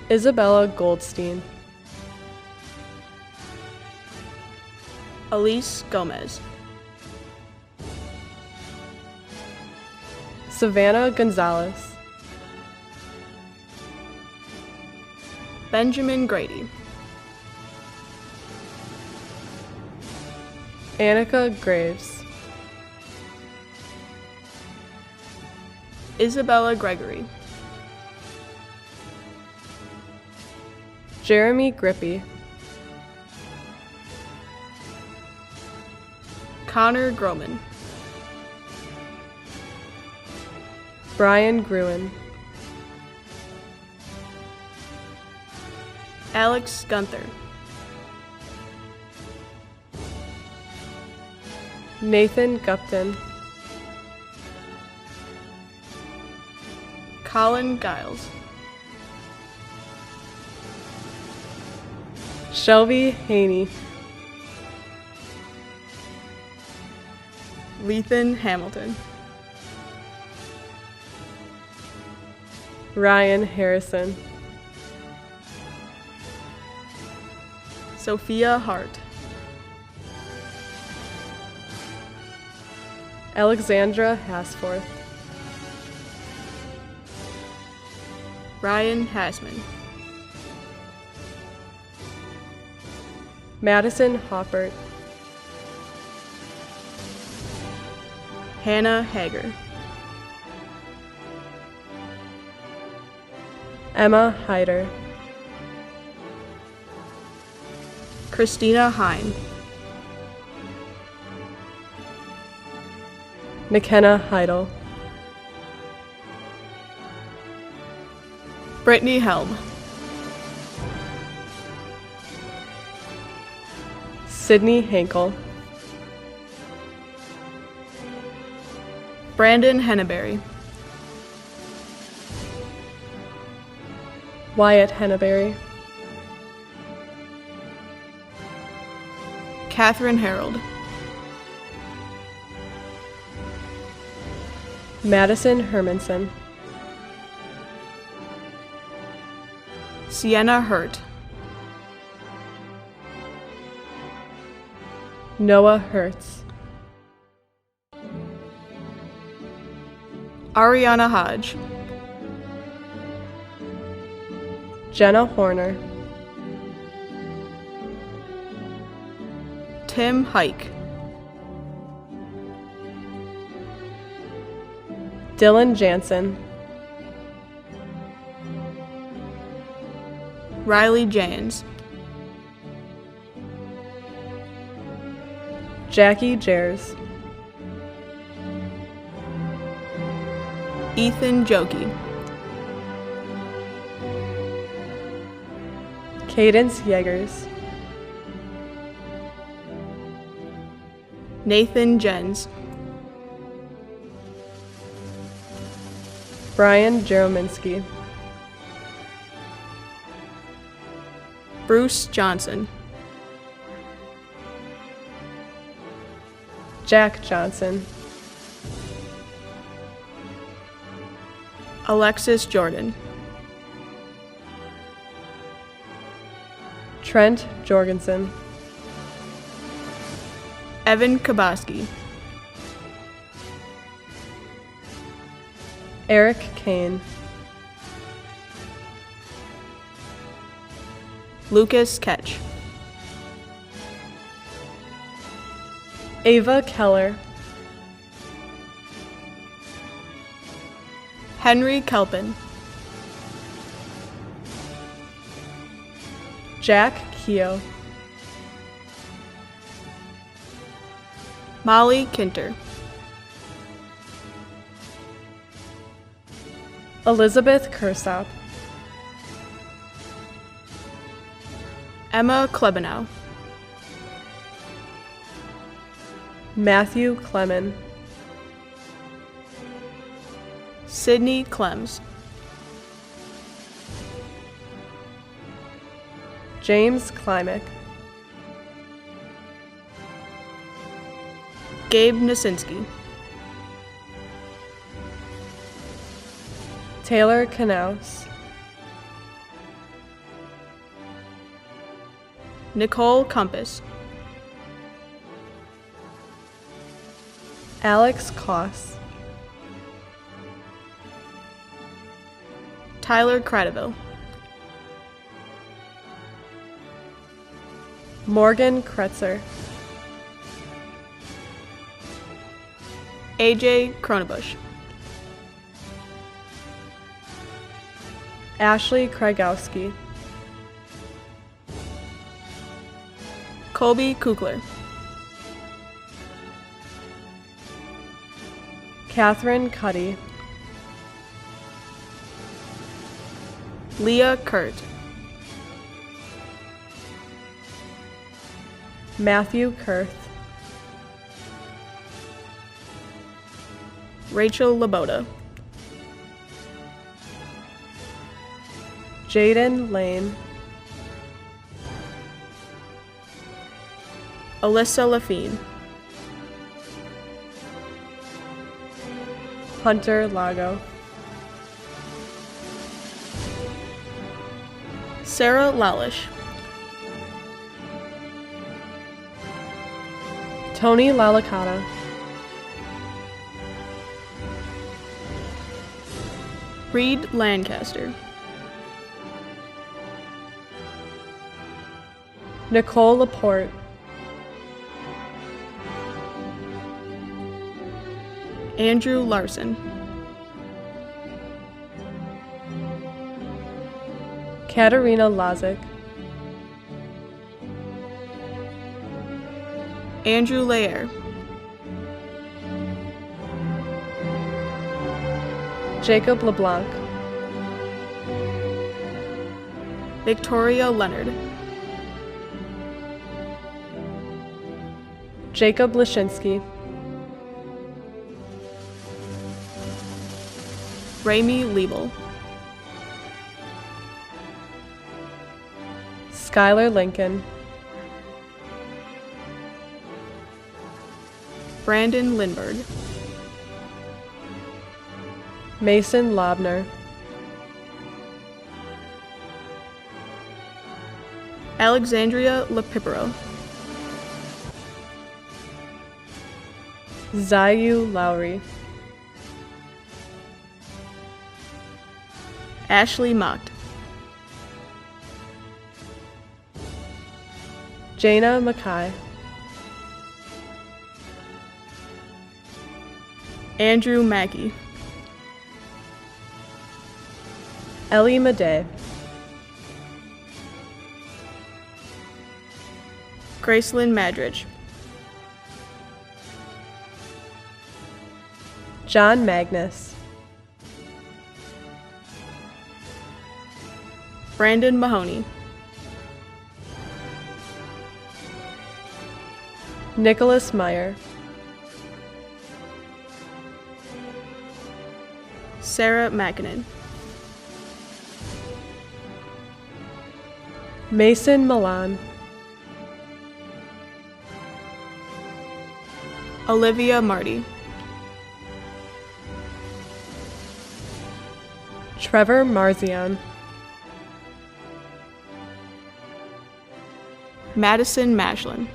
Isabella Goldstein, Elise Gomez, Savannah Gonzalez, Benjamin Grady, Annika Graves, Isabella Gregory, Jeremy Grippy, Connor Groman, Brian Gruen, Alex Gunther, Nathan Gupton, Colin Giles, Shelby Haney, Lethan Hamilton, Ryan Harrison, Sophia Hart, Alexandra Hasforth, Ryan Hasman, Madison Hoppert, Hannah Hager, Emma Hyder, Christina Hine, McKenna Heidel, Brittany Helm, Sydney Henkel, Brandon Henneberry, Wyatt Henneberry, Catherine Harold, Madison Hermanson, Sienna Hurt, Noah Hertz, Ariana Hodge, Jenna Horner, Tim Hike, Dylan Jansen, Riley Jans, Jackie Jers, Ethan Jokey, Cadence Yeagers, Nathan Jens, Brian Jerominski, Bruce Johnson, Jack Johnson, Alexis Jordan, Trent Jorgensen, Evan Kaboski, Eric Kane, Lucas Ketch, Ava Keller, Henry Kelpin, Jack Keogh, Molly Kinter, Elizabeth Kursop, Emma Klebanow, Matthew Clemon, Sydney Clems, James Klimek, Gabe Nasinski, Taylor Knaus, Nicole Compass, Alex Koss, Tyler Cradaville, Morgan Kretzer, AJ Kronebush, Ashley Kragowski, Colby Kugler, Catherine Cuddy, Leah Kurt, Matthew Kurth, Rachel Laboda, Jaden Lane, Alyssa Lafine, Hunter Lago, Sarah Lalish, Tony Lalacata, Reed Lancaster, Nicole Laporte, Andrew Larson, Katerina Lazick, Andrew Lair, Jacob LeBlanc, Victoria Leonard, Jacob Lashinsky, Rami Liebel, Skylar Lincoln, Brandon Lindberg, Mason Lobner, Alexandria Lapipero, Zayu Lowry, Ashley Mocht, Jana Mackay, Andrew Mackey, Ellie Madej, Gracelyn Madridge, John Magnus, Brandon Mahoney, Nicholas Meyer, Sarah Mackinnon, Mason Milan, Olivia Marty, Trevor Marzion, Madison Mashlin,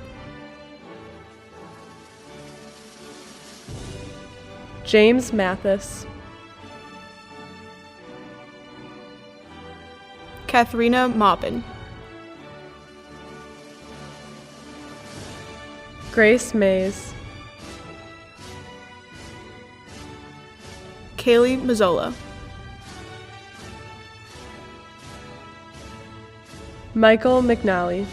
James Mathis, Katharina Maupin, Grace Mays, Kaylee Mazzola, Michael McNally,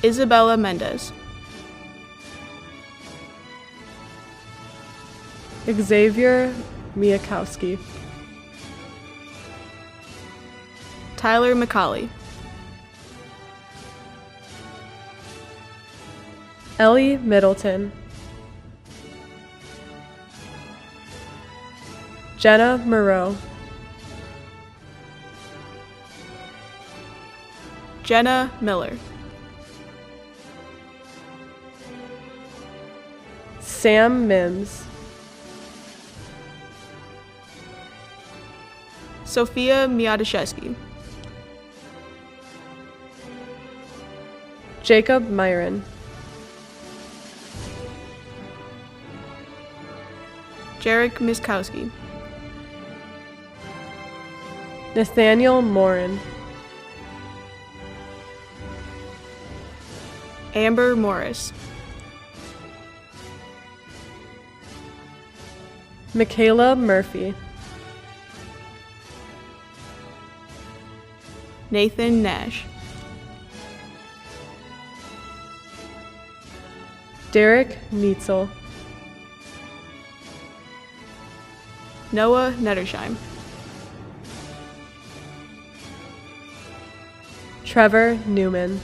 Isabella Mendez, Xavier Miakowski, Tyler McCauley, Ellie Middleton, Jenna Moreau, Jenna Miller, Sam Mims, Sophia Miodaszewski, Jacob Myron, Jarek Miskowski, Nathaniel Morin, Amber Morris, Michaela Murphy, Nathan Nash, Derek Neitzel, Noah Nettersheim, Trevor Newman.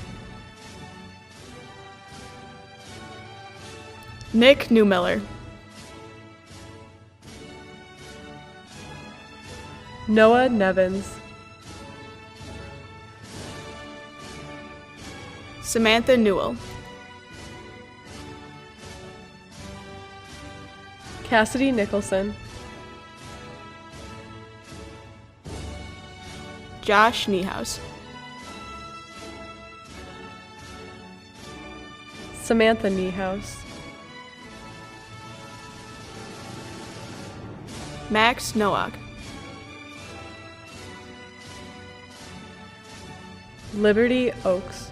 Nick Newmiller. Noah Nevins. Samantha Newell. Cassidy Nicholson. Josh Niehaus. Samantha Niehaus. Max Nowak. Liberty Oaks.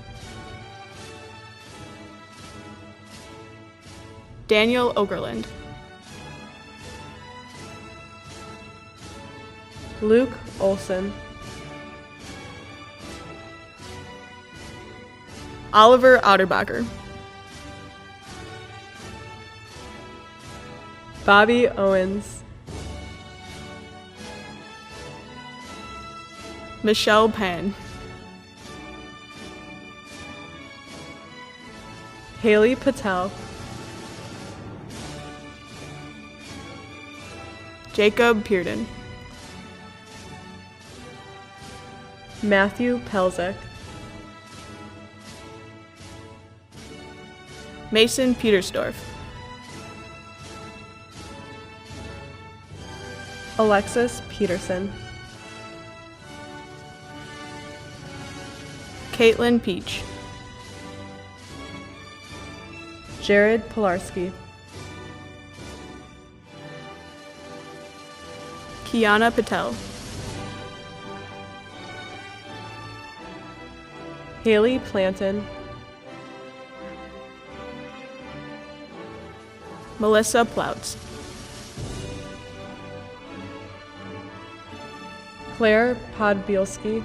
Daniel Ogerland. Luke Olson. Oliver Otterbacher. Bobby Owens. Michelle Penn. Haley Patel. Jacob Pearden. Matthew Pelzik. Mason Petersdorf. Alexis Peterson. Caitlin Peach. Jared Pilarski. Kiana Patel. Haley Planton. Melissa Plouts. Claire Podbielski.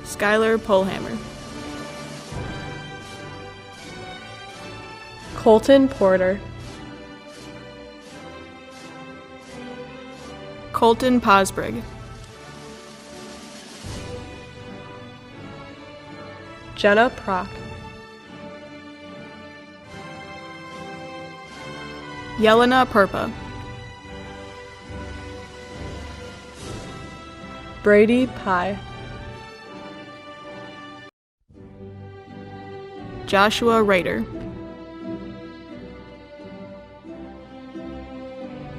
Skylar Polhammer. Colton Porter. Colton Posbrig. Jenna Prock. Yelena Purpa. Brady Pye. Joshua Rader.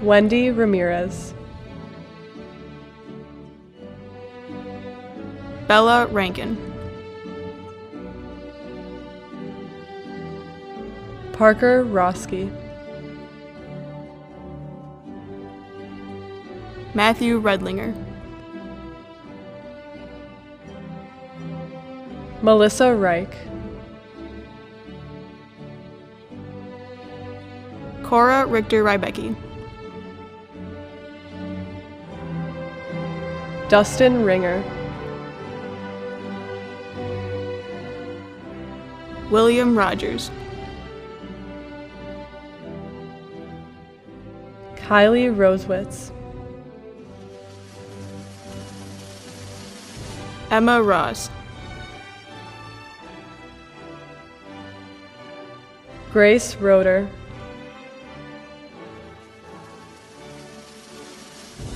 Wendy Ramirez. Bella Rankin. Parker Roski. Matthew Redlinger. Melissa Reich. Cora Richter Rybecki. Dustin Ringer. William Rogers. Kylie Rosewitz. Emma Ross. Grace Roeder.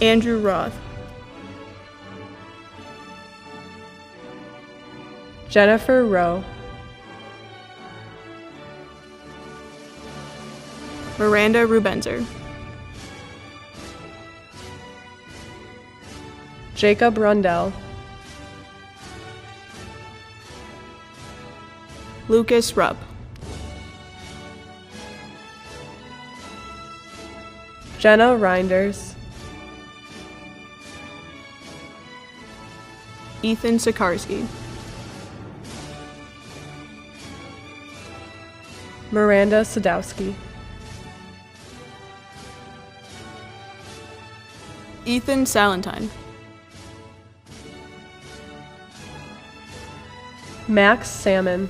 Andrew Roth. Jennifer Rowe. Miranda Rubenzer. Jacob Rundell. Lucas Rupp. Jenna Reinders. Ethan Sikarsky. Miranda Sadowski. Ethan Salentine. Max Salmon.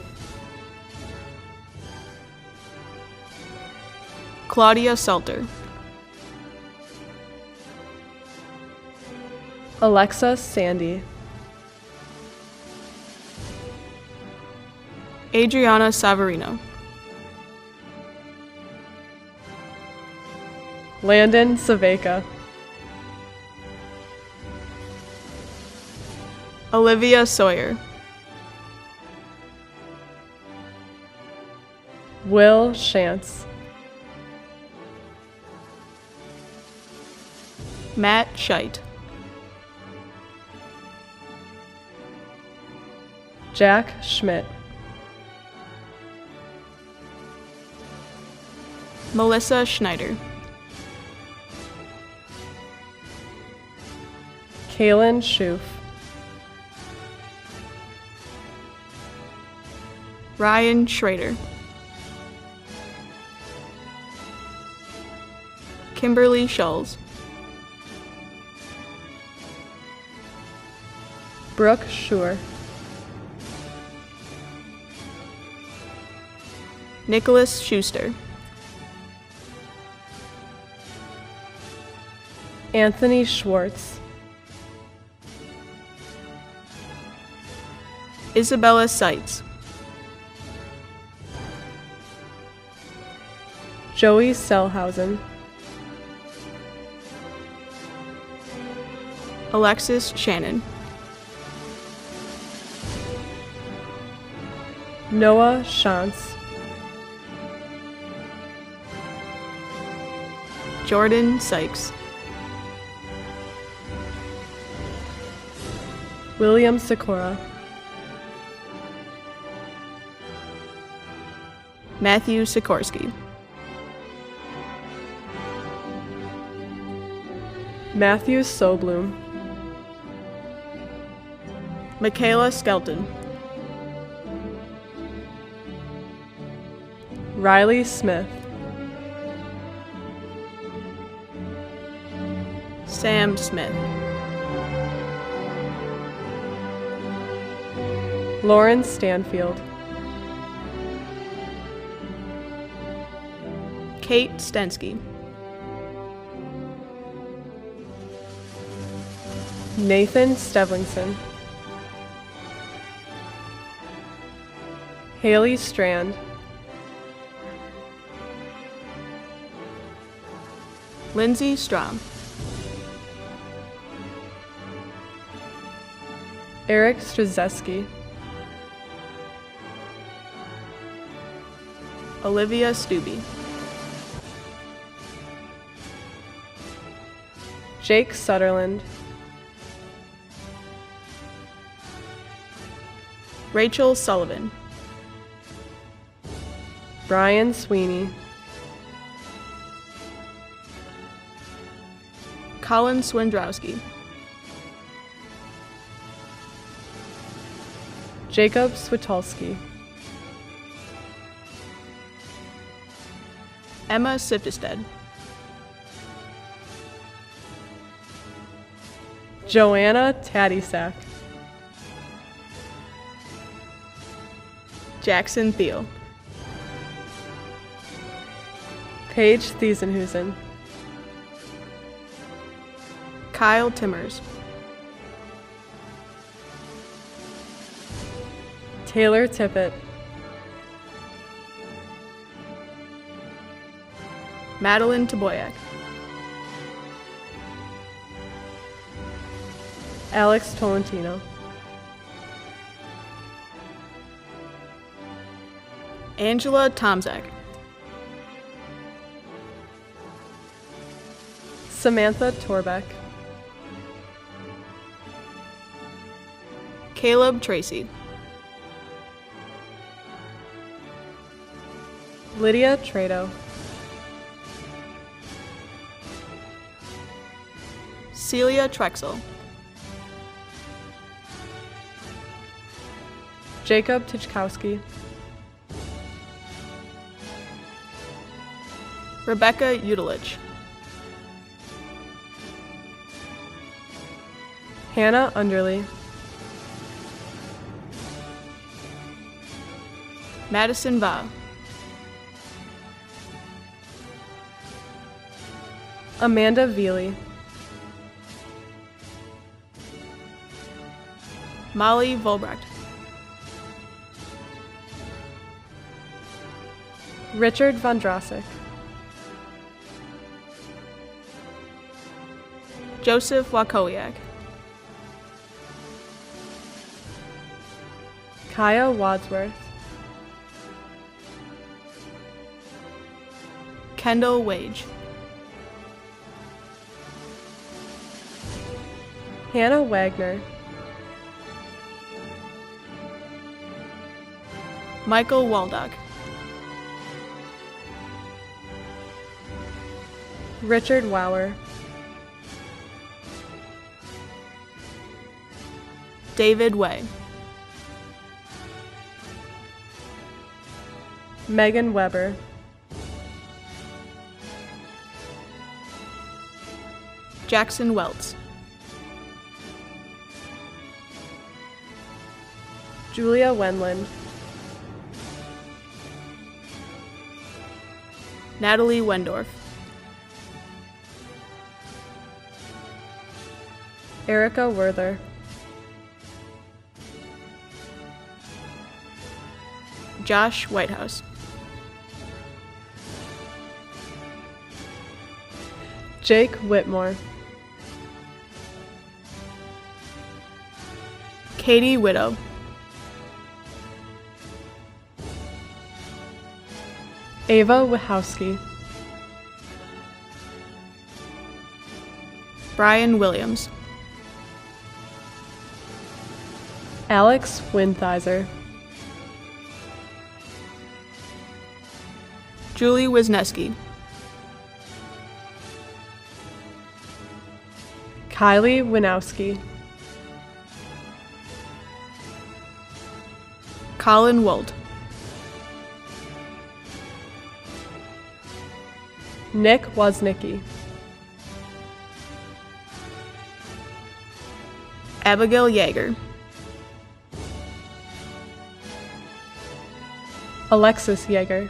Claudia Salter. Alexa Sandy. Adriana Savarino. Landon Saveka. Olivia Sawyer. Will Shantz. Matt Scheit. Jack Schmidt. Melissa Schneider. Kaylin Schoof. Ryan Schrader. Kimberly Schulz. Brooke Schur. Nicholas Schuster. Anthony Schwartz. Isabella Seitz. Joey Selhausen. Alexis Shannon. Noah Shantz. Jordan Sykes. William Sikora. Matthew Sikorsky. Matthew Sobloom. Michaela Skelton. Riley Smith. Sam Smith. Lauren Stanfield. Kate Stensky. Nathan Stevlingson. Haley Strand. Lindsay Strom. Eric Strzeski. Olivia Stubbe. Jake Sutherland. Rachel Sullivan. Brian Sweeney. Colin Swindrowski. Jacob Switulski. Emma Siftisted. Joanna Taddysack. Jackson Thiel. Paige Thiesenhusen. Kyle Timmers. Taylor Tippett. Madeline Toboyak. Alex Tolentino. Angela Tomzak. Samantha Torbeck. Caleb Tracy. Lydia Trado. Celia Trexel. Jacob Tichkowski. Rebecca Udelich. Hannah Underly. Madison Va. Amanda Veely. Molly Volbrecht, Richard Vondrasek, Joseph Wakowiak, Kaya Wadsworth, Kendall Wage, Hannah Wagner, Michael Waldock, Richard Wauer, David Way, Megan Weber, Jackson Welts, Julia Wenland, Natalie Wendorf, Erica Werther, Josh Whitehouse, Jake Whitmore, Katie Widow, Ava Wachowski, Brian Williams, Alex Winthizer, Julie Wisniewski, Kylie Winowski, Colin Wold, Nick Woznicki, Abigail Yeager, Alexis Yeager,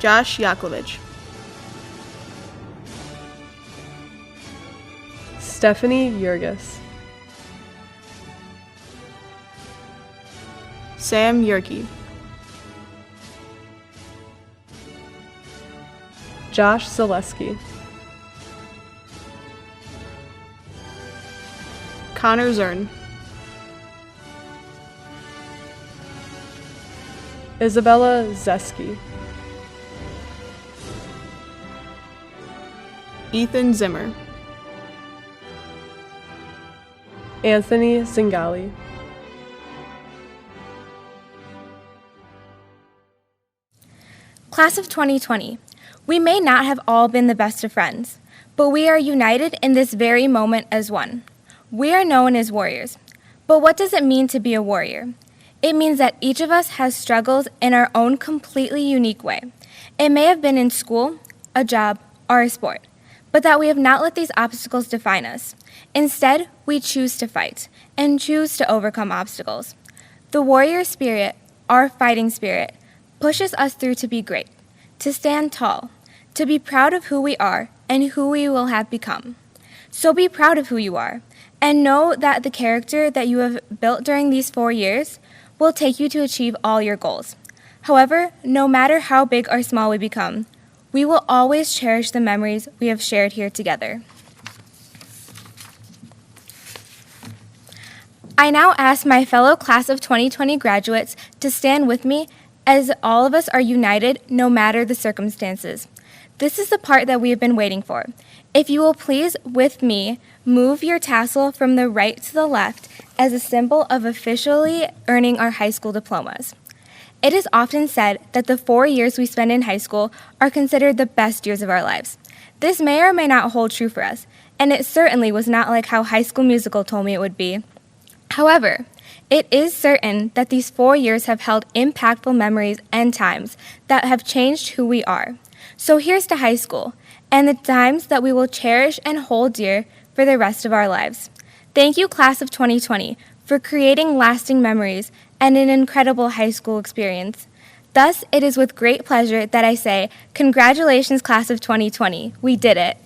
Josh Yakovich, Stephanie Yurgis, Sam Yerke, Josh Zaleski, Connor Zern, Isabella Zeski, Ethan Zimmer, Anthony Zingali, Class of 2020, we may not have all been the best of friends, but we are united in this very moment as one. We are known as warriors. But what does it mean to be a warrior? It means that each of us has struggles in our own completely unique way. It may have been in school, a job, or a sport, but that we have not let these obstacles define us. Instead, we choose to fight and choose to overcome obstacles. The warrior spirit, our fighting spirit, pushes us through to be great, to stand tall, to be proud of who we are and who we will have become. So be proud of who you are, and know that the character that you have built during these 4 years will take you to achieve all your goals. However, no matter how big or small we become, we will always cherish the memories we have shared here together. I now ask my fellow class of 2020 graduates to stand with me as all of us are united no matter the circumstances. This is the part that we have been waiting for. If you will please, with me, move your tassel from the right to the left as a symbol of officially earning our high school diplomas. It is often said that the 4 years we spend in high school are considered the best years of our lives. This may or may not hold true for us, and it certainly was not like how High School Musical told me it would be. However, it is certain that these 4 years have held impactful memories and times that have changed who we are. So here's to high school, and the times that we will cherish and hold dear for the rest of our lives. Thank you, Class of 2020, for creating lasting memories and an incredible high school experience. Thus, it is with great pleasure that I say, congratulations, Class of 2020. We did it.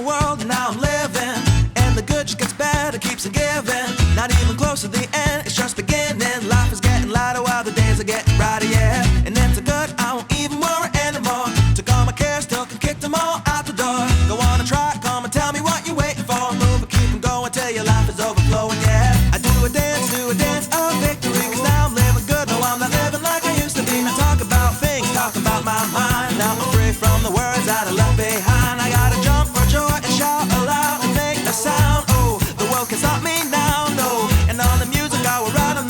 world, and now I'm living. And the good just gets better, keeps on giving. Not even close to the end, it's just beginning. Life is getting lighter while the days are getting brighter, yeah. And it's a good, I won't even worry anymore. Took all my cares, still can kick them all out the door. Go on and try, come and tell me what you're waiting for. Move and keep 'em going till your life is overflowing, yeah. I do a dance of victory, 'cause now I'm living good. No, I'm not living like I used to be. Now talk about things, talk about my mind. Now I'm free from the words that I left behind. I gotta jump for joy and shout aloud and make a sound. Oh, the world can stop me now, no. And on the music I will ride on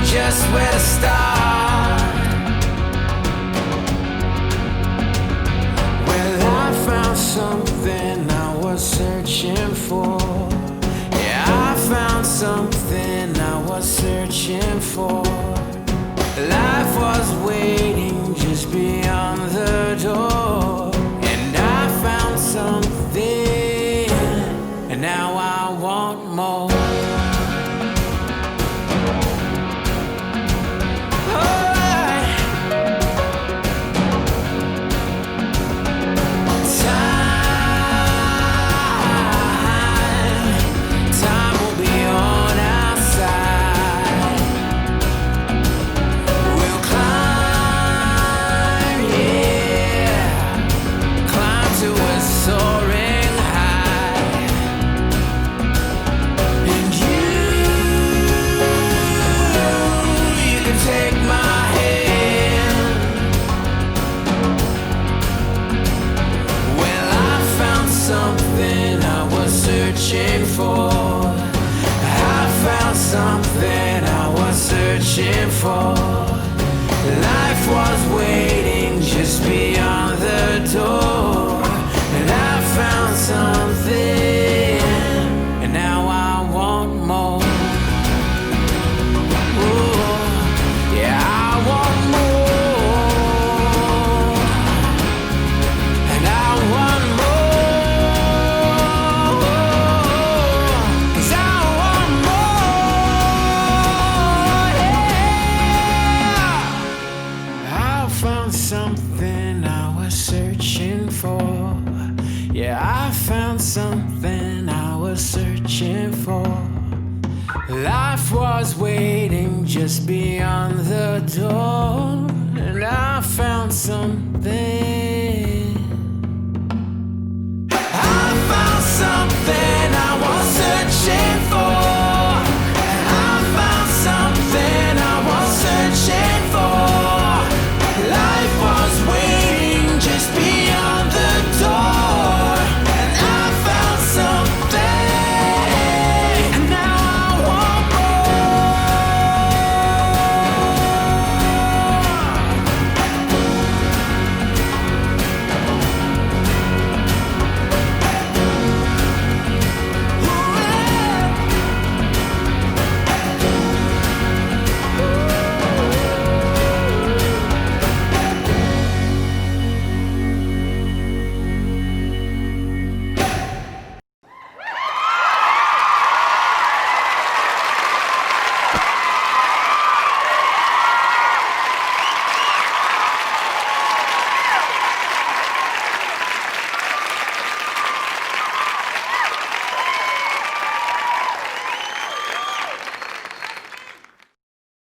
just where to start. Well, I found something I was searching for. Yeah, I found something I was searching for. Life was waiting just beyond the door, and I found something, and now I want more. Time will be on our side. We'll climb, yeah, climb to a soaring high. And you can take my hand. Well, I found something I was searching for. I found something I was searching for. Life was waiting just beyond the door, and I found something, and now I want more. Ooh, yeah, I want more, and I want more, 'cause I want more, yeah. I found something I was searching for. Yeah, I found something I was searching for. Life was waiting just beyond the door, and I found something. I found something I was searching for.